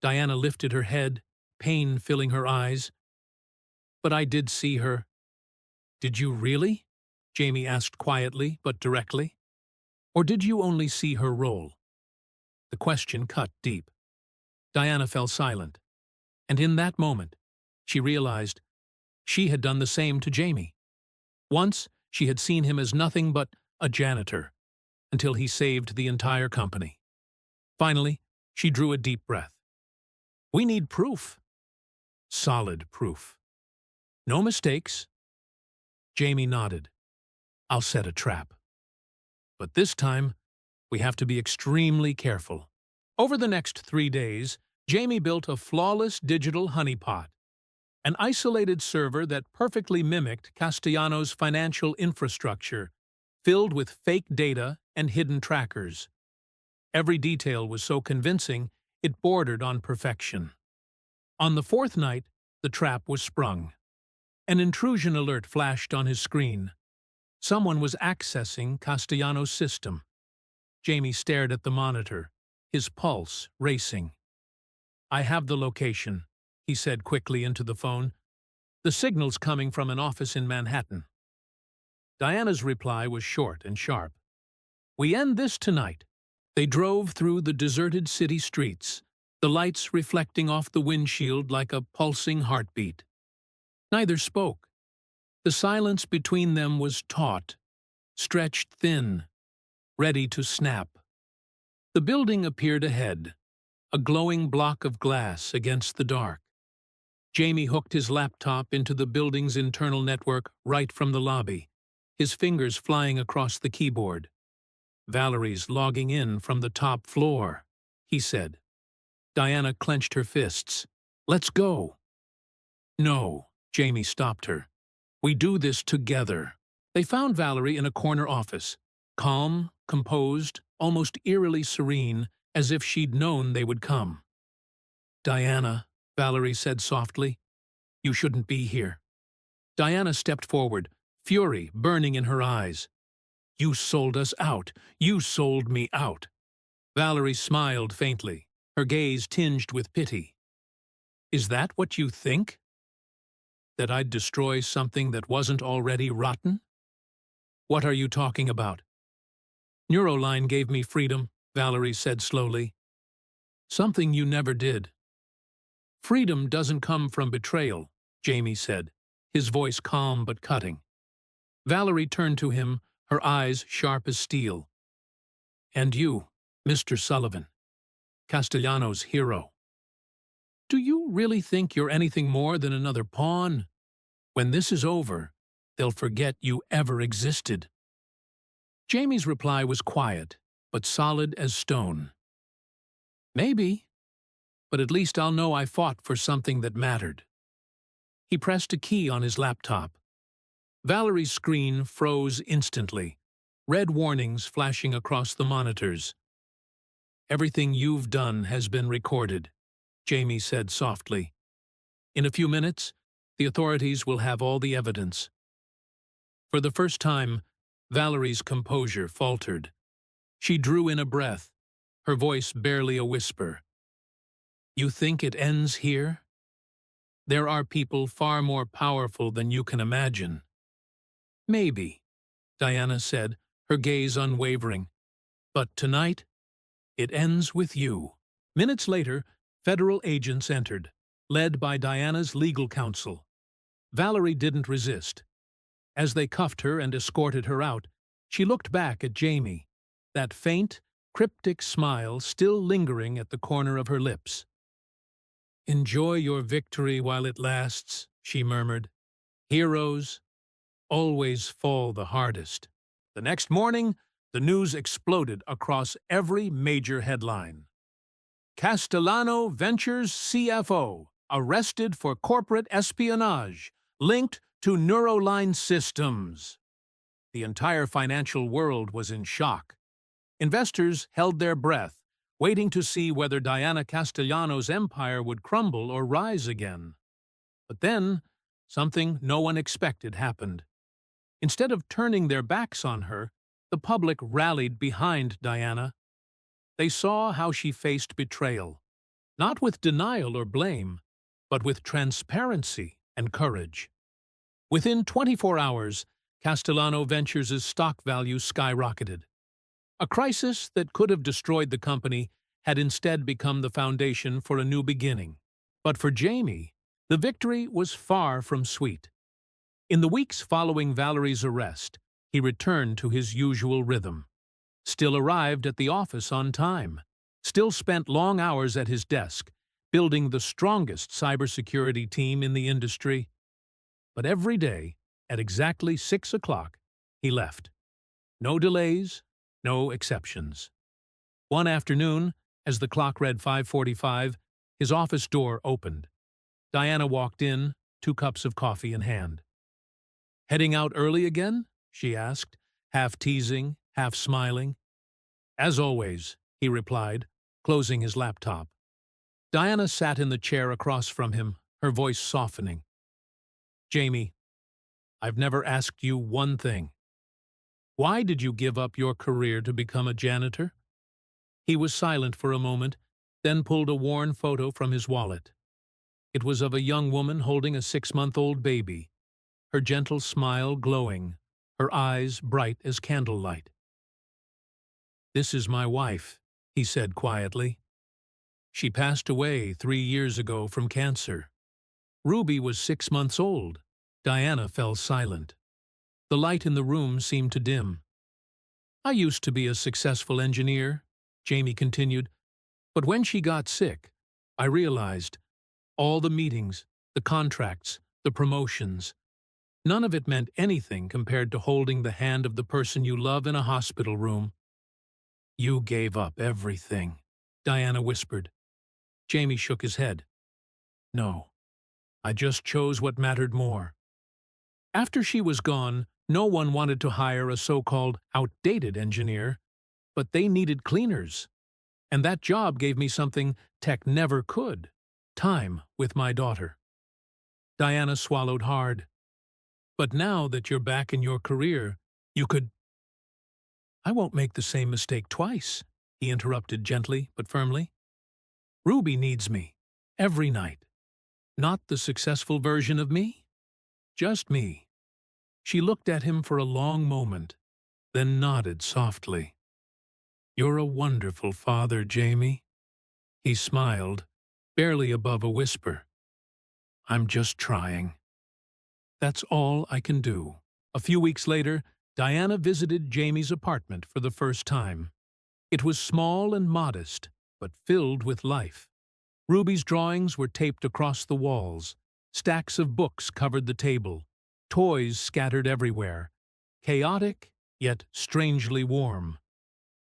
Diana lifted her head, pain filling her eyes. "But I did see her." "Did you really?" Jamie asked quietly but directly. "Or did you only see her role?" The question cut deep. Diana fell silent, and in that moment, she realized she had done the same to Jamie. Once, she had seen him as nothing but a janitor, until he saved the entire company. Finally, she drew a deep breath. "We need proof." "Solid proof. No mistakes." Jamie nodded. "I'll set a trap. But this time, we have to be extremely careful. Over the next 3 days, Jamie built a flawless digital honeypot, an isolated server that perfectly mimicked Castellanos' financial infrastructure, filled with fake data and hidden trackers. Every detail was so convincing, it bordered on perfection. On the fourth night, the trap was sprung. An intrusion alert flashed on his screen. Someone was accessing Castellanos' system. Jamie stared at the monitor, his pulse racing. "I have the location," he said quickly into the phone. "The signal's coming from an office in Manhattan." Diana's reply was short and sharp. "We end this tonight." They drove through the deserted city streets, the lights reflecting off the windshield like a pulsing heartbeat. Neither spoke. The silence between them was taut, stretched thin, ready to snap. The building appeared ahead, a glowing block of glass against the dark. Jamie hooked his laptop into the building's internal network right from the lobby, his fingers flying across the keyboard. "Valerie's logging in from the top floor," he said. Diana clenched her fists. "Let's go." "No," Jamie stopped her. "We do this together." They found Valerie in a corner office, calm, composed, almost eerily serene, as if she'd known they would come. "Diana," Valerie said softly, "you shouldn't be here." Diana stepped forward, fury burning in her eyes. "You sold us out. You sold me out." Valerie smiled faintly, her gaze tinged with pity. "Is that what you think? That I'd destroy something that wasn't already rotten? What are you talking about?" "Neuroline gave me freedom," Valerie said slowly. "Something you never did." "Freedom doesn't come from betrayal," Jamie said, his voice calm but cutting. Valerie turned to him, her eyes sharp as steel. "And you, Mr. Sullivan, Castellanos' hero. Do you really think you're anything more than another pawn? When this is over, they'll forget you ever existed." Jamie's reply was quiet, but solid as stone. "Maybe, but at least I'll know I fought for something that mattered." He pressed a key on his laptop. Valerie's screen froze instantly, red warnings flashing across the monitors. "Everything you've done has been recorded," Jamie said softly. "In a few minutes, the authorities will have all the evidence." For the first time, Valerie's composure faltered. She drew in a breath, her voice barely a whisper. "You think it ends here? There are people far more powerful than you can imagine." "Maybe," Diana said, her gaze unwavering. "But tonight, it ends with you." Minutes later, federal agents entered, led by Diana's legal counsel. Valerie didn't resist. As they cuffed her and escorted her out, she looked back at Jamie, that faint, cryptic smile still lingering at the corner of her lips. "Enjoy your victory while it lasts," she murmured. "Heroes always fall the hardest." The next morning, the news exploded across every major headline. "Castellano Ventures CFO arrested for corporate espionage, linked to Neuroline Systems." The entire financial world was in shock. Investors held their breath, waiting to see whether Diana Castellanos' empire would crumble or rise again. But then, something no one expected happened. Instead of turning their backs on her, the public rallied behind Diana. They saw how she faced betrayal, not with denial or blame, but with transparency and courage. Within 24 hours, Castellano Ventures' stock value skyrocketed. A crisis that could have destroyed the company had instead become the foundation for a new beginning. But for Jamie, the victory was far from sweet. In the weeks following Valerie's arrest, he returned to his usual rhythm. Still arrived at the office on time. Still spent long hours at his desk, building the strongest cybersecurity team in the industry. But every day, at exactly 6 o'clock, he left. No delays, no exceptions. One afternoon, As the clock read 5:45, his office door opened. Diana walked in, 2 cups of coffee in hand. "Heading out early again?" she asked, half teasing, half smiling. "As always," he replied, closing his laptop. Diana sat in the chair across from him, her voice softening. "Jamie, I've never asked you one thing. Why did you give up your career to become a janitor?" He was silent for a moment, then pulled a worn photo from his wallet. It was of a young woman holding a 6-month-old baby, her gentle smile glowing, her eyes bright as candlelight. "This is my wife," he said quietly. "She passed away 3 years ago from cancer." Ruby was 6 months old. Diana fell silent. The light in the room seemed to dim. "I used to be a successful engineer," Jamie continued, "but when she got sick, I realized all the meetings, the contracts, the promotions, none of it meant anything compared to holding the hand of the person you love in a hospital room." "You gave up everything," Diana whispered. Jamie shook his head. "No, I just chose what mattered more." After she was gone, no one wanted to hire a so-called outdated engineer, but they needed cleaners. And that job gave me something tech never could: time with my daughter. Diana swallowed hard. "But now that you're back in your career, you could—" "I won't make the same mistake twice," he interrupted gently but firmly. "Ruby needs me, every night. Not the successful version of me, just me." She looked at him for a long moment, then nodded softly. "You're a wonderful father, Jamie." He smiled, barely above a whisper. "I'm just trying. That's all I can do." A few weeks later, Diana visited Jamie's apartment for the first time. It was small and modest, but filled with life. Ruby's drawings were taped across the walls. Stacks of books covered the table. Toys scattered everywhere. Chaotic, yet strangely warm.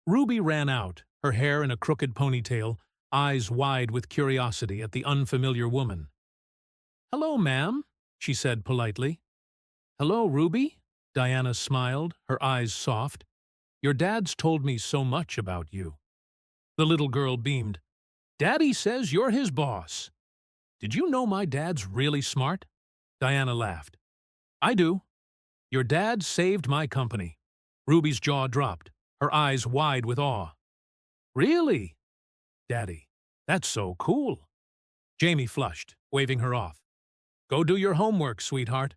Ruby ran out, her hair in a crooked ponytail, eyes wide with curiosity at the unfamiliar woman. "Hello, ma'am," she said politely. "Hello, Ruby," Diana smiled, her eyes soft. "Your dad's told me so much about you." The little girl beamed. "Daddy says you're his boss." "Did you know my dad's really smart?" Diana laughed. "I do. Your dad saved my company." Ruby's jaw dropped, her eyes wide with awe. "Really? Daddy, that's so cool." Jamie flushed, waving her off. "Go do your homework, sweetheart."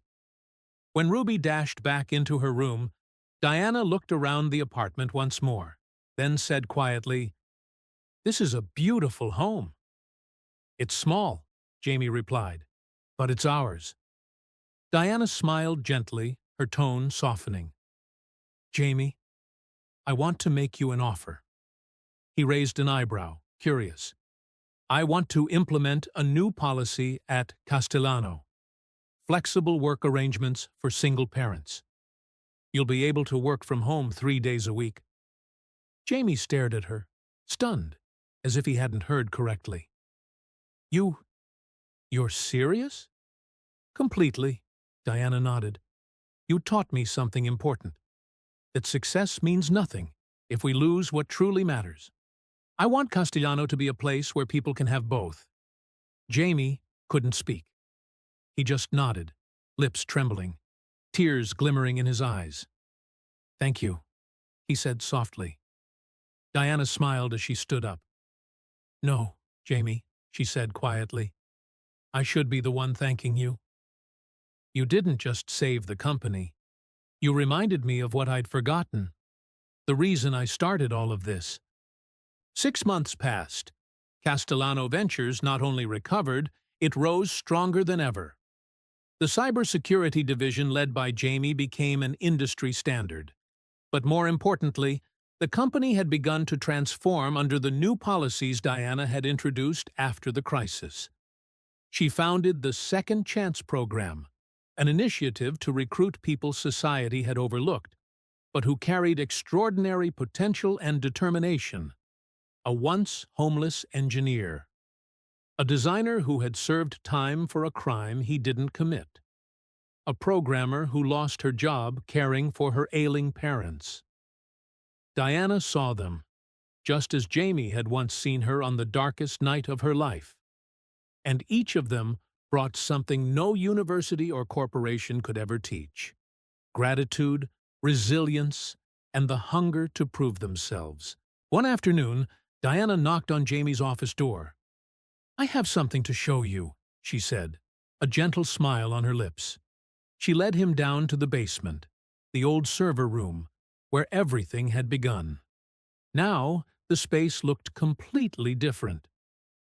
When Ruby dashed back into her room, Diana looked around the apartment once more, then said quietly, "This is a beautiful home." "It's small," Jamie replied, "but it's ours." Diana smiled gently, her tone softening. "Jamie, I want to make you an offer." He raised an eyebrow, curious. "I want to implement a new policy at Castellano. Flexible work arrangements for single parents. You'll be able to work from home 3 days a week." Jamie stared at her, stunned, as if he hadn't heard correctly. You're serious?" "Completely," Diana nodded. "You taught me something important. That success means nothing if we lose what truly matters. I want Castellano to be a place where people can have both." Jamie couldn't speak. He just nodded, lips trembling, tears glimmering in his eyes. "Thank you," he said softly. Diana smiled as she stood up. "No, Jamie," she said quietly. "I should be the one thanking you. You didn't just save the company. You reminded me of what I'd forgotten, the reason I started all of this." 6 months passed. Castellano Ventures not only recovered, it rose stronger than ever. The cybersecurity division led by Jamie became an industry standard. But more importantly, the company had begun to transform under the new policies Diana had introduced after the crisis. She founded the Second Chance Program, an initiative to recruit people society had overlooked, but who carried extraordinary potential and determination. a once homeless engineer, a designer who had served time for a crime he didn't commit, a programmer who lost her job caring for her ailing parents. Diana saw them, just as Jamie had once seen her on the darkest night of her life, and each of them brought something no university or corporation could ever teach: gratitude, resilience, and the hunger to prove themselves. One afternoon, Diana knocked on Jamie's office door. "I have something to show you," she said, a gentle smile on her lips. She led him down to the basement, the old server room, where everything had begun. Now, the space looked completely different.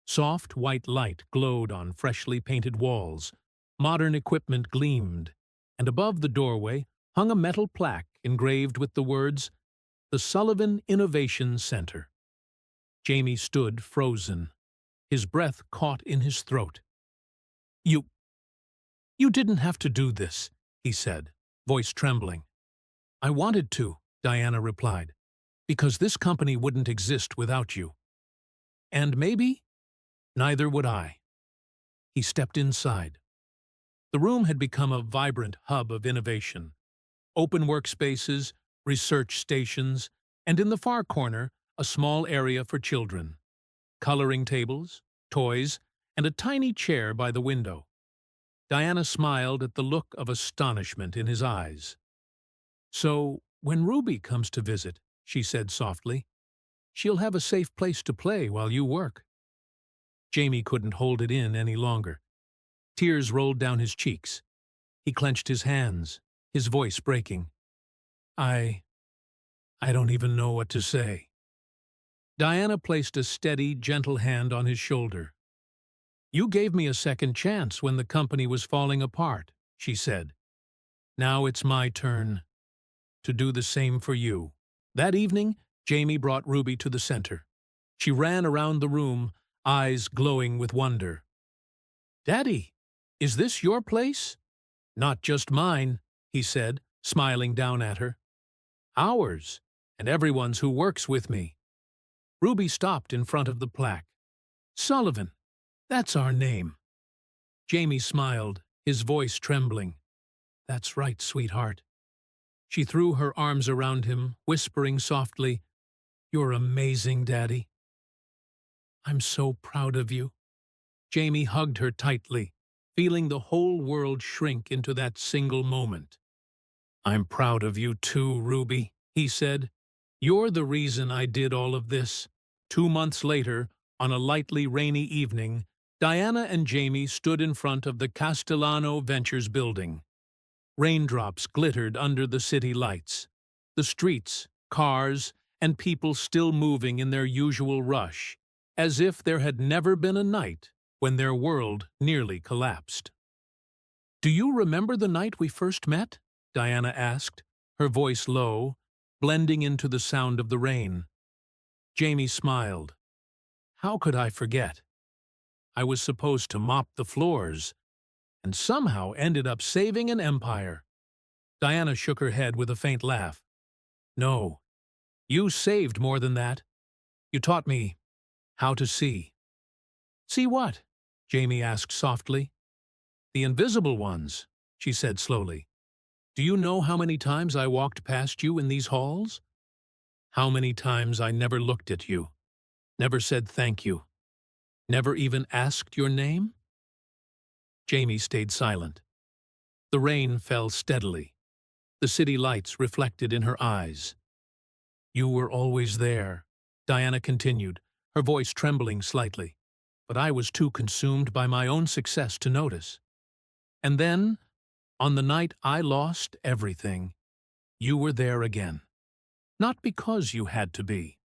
Soft white light glowed on freshly painted walls, modern equipment gleamed, and above the doorway hung a metal plaque engraved with the words, "The Sullivan Innovation Center." Jamie stood frozen, his breath caught in his throat. You didn't have to do this," he said, voice trembling. "I wanted to," Diana replied, "because this company wouldn't exist without you. And maybe, neither would I." He stepped inside. The room had become a vibrant hub of innovation. Open workspaces, research stations, and in the far corner, a small area for children. Coloring tables, toys, and a tiny chair by the window. Diana smiled at the look of astonishment in his eyes. "So, when Ruby comes to visit," she said softly, "she'll have a safe place to play while you work." Jamie couldn't hold it in any longer. Tears rolled down his cheeks. He clenched his hands, his voice breaking. I don't even know what to say." Diana placed a steady, gentle hand on his shoulder. "You gave me a second chance when the company was falling apart," she said. "Now it's my turn to do the same for you." That evening, Jamie brought Ruby to the center. She ran around the room, eyes glowing with wonder. "Daddy, is this your place?" "Not just mine," he said, smiling down at her. "Ours, and everyone's who works with me." Ruby stopped in front of the plaque. "Sullivan, that's our name." Jamie smiled, his voice trembling. "That's right, sweetheart." She threw her arms around him, whispering softly, "You're amazing, Daddy." "I'm so proud of you." Jamie hugged her tightly, feeling the whole world shrink into that single moment. "I'm proud of you too, Ruby," he said. "You're the reason I did all of this." 2 months later, on a lightly rainy evening, Diana and Jamie stood in front of the Castellano Ventures building. Raindrops glittered under the city lights. The streets, cars, and people still moving in their usual rush, as if there had never been a night when their world nearly collapsed. "Do you remember the night we first met?" Diana asked, her voice low, blending into the sound of the rain. Jamie smiled. "How could I forget? I was supposed to mop the floors, and somehow ended up saving an empire." Diana shook her head with a faint laugh. "No, you saved more than that. You taught me how to see." "See what?" Jamie asked softly. "The invisible ones," she said slowly. "Do you know how many times I walked past you in these halls? How many times I never looked at you, never said thank you, never even asked your name?" Jamie stayed silent. The rain fell steadily. The city lights reflected in her eyes. "You were always there," Diana continued, her voice trembling slightly. "But I was too consumed by my own success to notice. And then, on the night I lost everything, you were there again. Not because you had to be,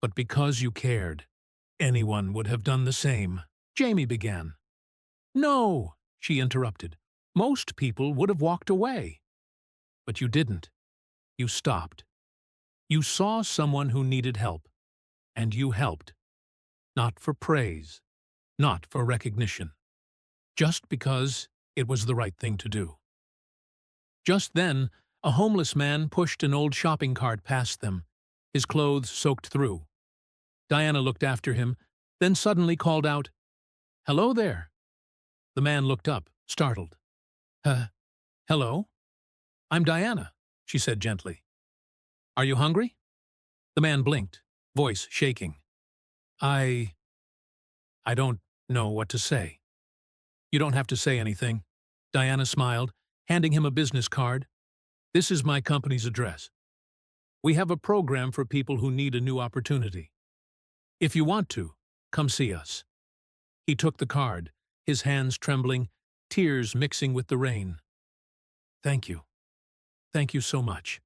but because you cared. Anyone would have done the same." Jamie began. "No," she interrupted. "Most people would have walked away. But you didn't. You stopped. You saw someone who needed help, and you helped. Not for praise, not for recognition, just because it was the right thing to do." Just then, a homeless man pushed an old shopping cart past them, his clothes soaked through. Diana looked after him, then suddenly called out, "Hello there." The man looked up, startled. Hello? I'm Diana," she said gently. "Are you hungry?" The man blinked, voice shaking. I don't know what to say." "You don't have to say anything." Diana smiled, handing him a business card. "This is my company's address. We have a program for people who need a new opportunity. If you want to, come see us." He took the card, his hands trembling, tears mixing with the rain. "Thank you. Thank you so much."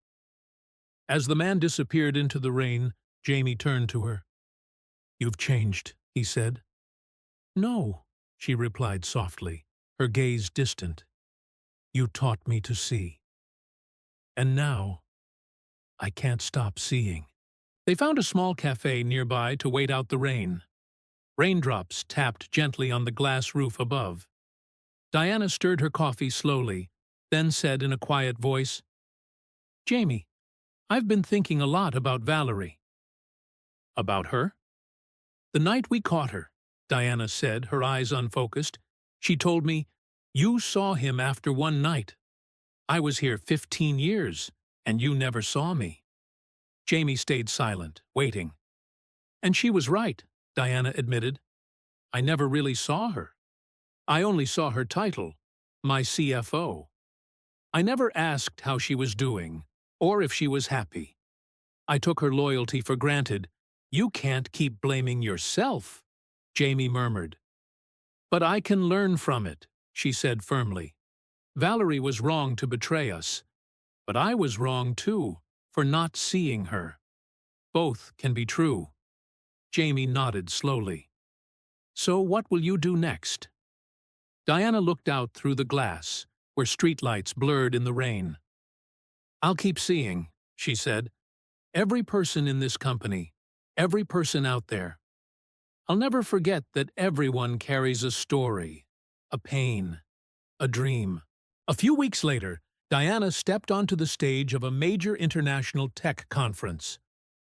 As the man disappeared into the rain, Jamie turned to her. "You've changed," he said. "No," she replied softly, her gaze distant. "You taught me to see. And now, I can't stop seeing." They found a small cafe nearby to wait out the rain. Raindrops tapped gently on the glass roof above. Diana stirred her coffee slowly, then said in a quiet voice, "Jamie, I've been thinking a lot about Valerie." "About her?" "The night we caught her," Diana said, her eyes unfocused. "She told me, 'You saw him after one night. I was here 15 years, and you never saw me.'" Jamie stayed silent, waiting. "And she was right," Diana admitted. "I never really saw her. I only saw her title, my CFO. I never asked how she was doing, or if she was happy. I took her loyalty for granted." "You can't keep blaming yourself," Jamie murmured. "But I can learn from it," she said firmly. "Valerie was wrong to betray us, but I was wrong too, for not seeing her. Both can be true." Jamie nodded slowly. "So what will you do next?" Diana looked out through the glass, where streetlights blurred in the rain. "I'll keep seeing," she said. "Every person in this company, every person out there. I'll never forget that everyone carries a story, a pain, a dream." A few weeks later, Diana stepped onto the stage of a major international tech conference.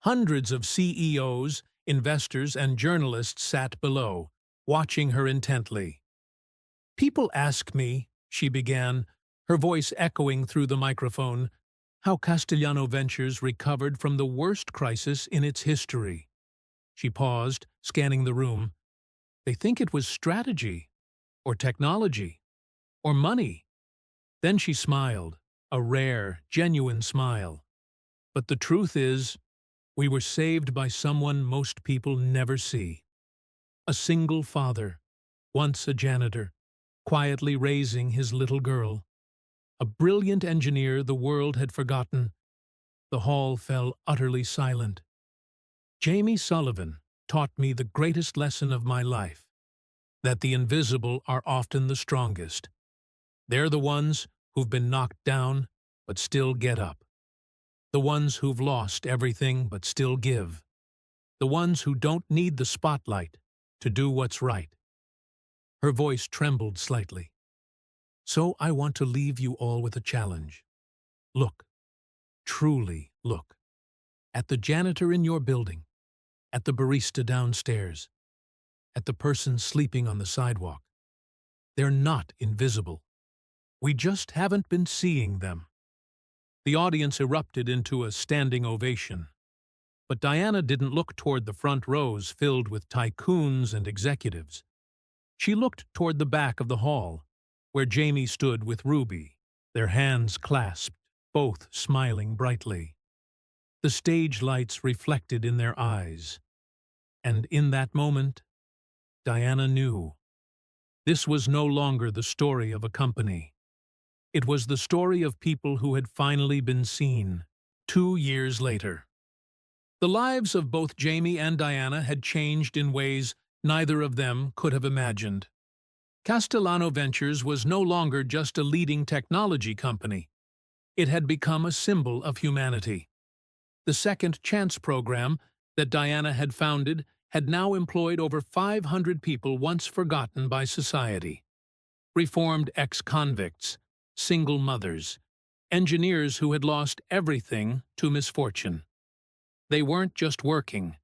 Hundreds of CEOs, investors, and journalists sat below, watching her intently. "People ask me," she began, her voice echoing through the microphone, "how Castellano Ventures recovered from the worst crisis in its history." She paused, scanning the room. "They think it was strategy, or technology, or money." Then she smiled, a rare, genuine smile. "But the truth is, we were saved by someone most people never see. A single father, once a janitor, quietly raising his little girl. A brilliant engineer the world had forgotten." The hall fell utterly silent. "Jamie Sullivan taught me the greatest lesson of my life, that the invisible are often the strongest. They're the ones who've been knocked down but still get up. The ones who've lost everything but still give. The ones who don't need the spotlight to do what's right." Her voice trembled slightly. "So I want to leave you all with a challenge. Look, truly look, at the janitor in your building, at the barista downstairs, at the person sleeping on the sidewalk. They're not invisible. We just haven't been seeing them." The audience erupted into a standing ovation. But Diana didn't look toward the front rows filled with tycoons and executives. She looked toward the back of the hall, where Jamie stood with Ruby, their hands clasped, both smiling brightly. The stage lights reflected in their eyes. And in that moment, Diana knew. This was no longer the story of a company. It was the story of people who had finally been seen, 2 years later. The lives of both Jamie and Diana had changed in ways neither of them could have imagined. Castellano Ventures was no longer just a leading technology company. It had become a symbol of humanity. The Second Chance program that Diana had founded had now employed over 500 people once forgotten by society. Reformed ex-convicts, single mothers, engineers who had lost everything to misfortune. They weren't just working.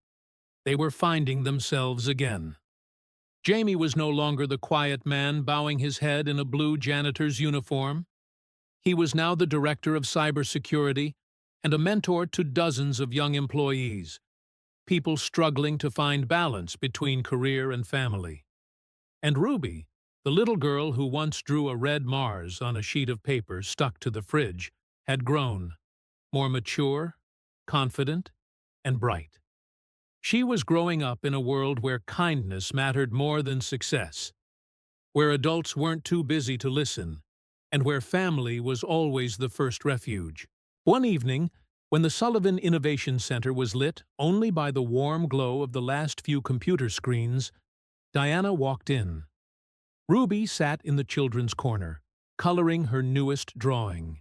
They were finding themselves again. Jamie was no longer the quiet man bowing his head in a blue janitor's uniform. He was now the director of cybersecurity and a mentor to dozens of young employees, people struggling to find balance between career and family. And Ruby, the little girl who once drew a red Mars on a sheet of paper stuck to the fridge, had grown, more mature, confident, and bright. She was growing up in a world where kindness mattered more than success, where adults weren't too busy to listen, and where family was always the first refuge. One evening, when the Sullivan Innovation Center was lit only by the warm glow of the last few computer screens, Diana walked in. Ruby sat in the children's corner, coloring her newest drawing.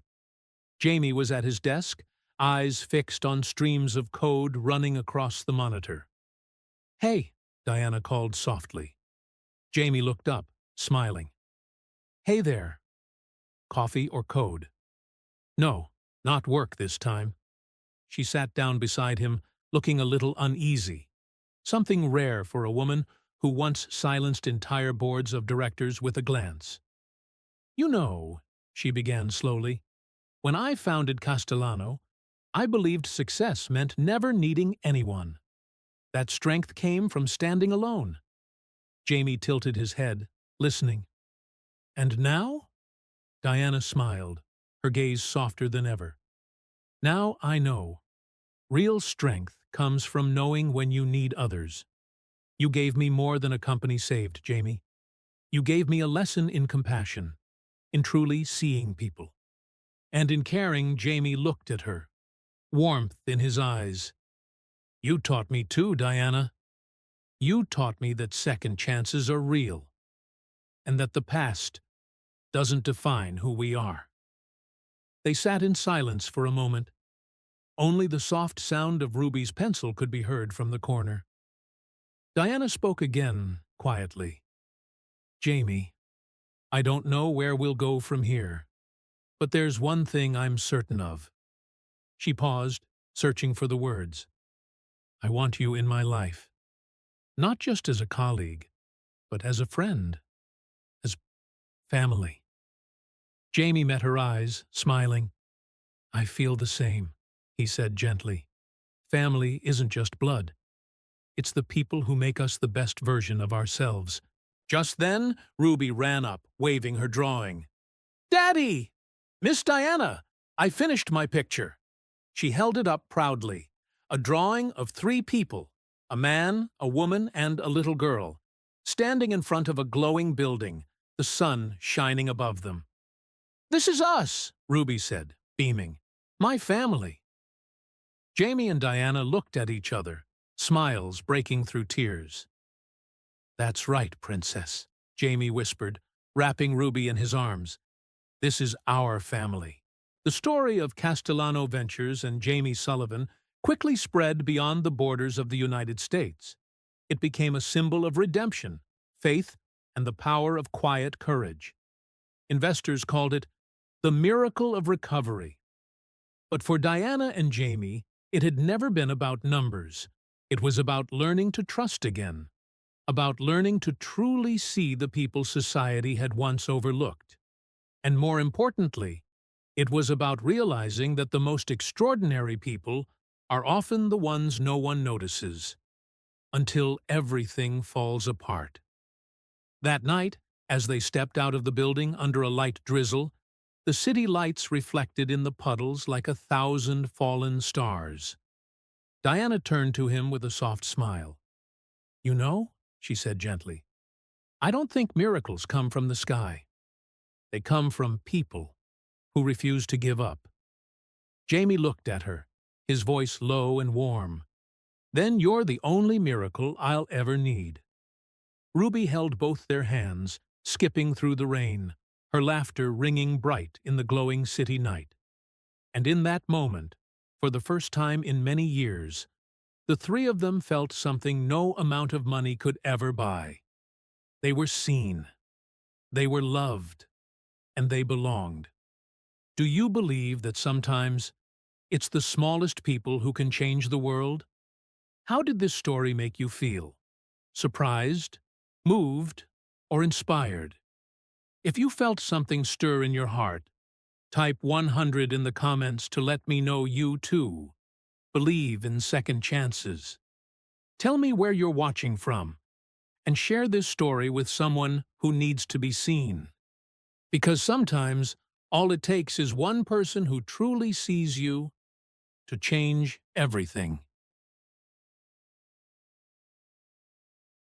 Jamie was at his desk, eyes fixed on streams of code running across the monitor. "Hey," Diana called softly. Jamie looked up, smiling. "Hey there. Coffee or code?" "No, not work this time." She sat down beside him, looking a little uneasy, something rare for a woman who once silenced entire boards of directors with a glance. "You know," she began slowly, "when I founded Castellano, I believed success meant never needing anyone. That strength came from standing alone." Jamie tilted his head, listening. "And now?" Diana smiled, her gaze softer than ever. "Now I know. Real strength comes from knowing when you need others. You gave me more than a company saved, Jamie. You gave me a lesson in compassion, in truly seeing people." And in caring, Jamie looked at her, warmth in his eyes. "You taught me too, Diana. You taught me that second chances are real, and that the past doesn't define who we are." They sat in silence for a moment. Only the soft sound of Ruby's pencil could be heard from the corner. Diana spoke again, quietly. "Jamie, I don't know where we'll go from here, but there's one thing I'm certain of." She paused, searching for the words. "I want you in my life. Not just as a colleague, but as a friend, as family." Jamie met her eyes, smiling. "I feel the same," he said gently. "Family isn't just blood. It's the people who make us the best version of ourselves." Just then, Ruby ran up, waving her drawing. "Daddy! Miss Diana! I finished my picture." She held it up proudly, a drawing of 3 people, a man, a woman, and a little girl, standing in front of a glowing building, the sun shining above them. "This is us," Ruby said, beaming. "My family." Jamie and Diana looked at each other, smiles breaking through tears. "That's right, Princess," Jamie whispered, wrapping Ruby in his arms. "This is our family." The story of Castellano Ventures and Jamie Sullivan quickly spread beyond the borders of the United States. It became a symbol of redemption, faith, and the power of quiet courage. Investors called it the miracle of recovery. But for Diana and Jamie, it had never been about numbers. It was about learning to trust again, about learning to truly see the people society had once overlooked. And more importantly, it was about realizing that the most extraordinary people are often the ones no one notices, until everything falls apart. That night, as they stepped out of the building under a light drizzle, the city lights reflected in the puddles like 1,000 fallen stars. Diana turned to him with a soft smile. "You know," she said gently, "I don't think miracles come from the sky. They come from people who refuse to give up." Jamie looked at her, his voice low and warm. "Then you're the only miracle I'll ever need." Ruby held both their hands, skipping through the rain, her laughter ringing bright in the glowing city night. And in that moment, for the first time in many years, the 3 of them felt something no amount of money could ever buy. They were seen, they were loved, and they belonged. Do you believe that sometimes it's the smallest people who can change the world? How did this story make you feel? Surprised, moved, or inspired? If you felt something stir in your heart, type 100 in the comments to let me know you too believe in second chances. Tell me where you're watching from, and share this story with someone who needs to be seen. Because sometimes, all it takes is one person who truly sees you to change everything.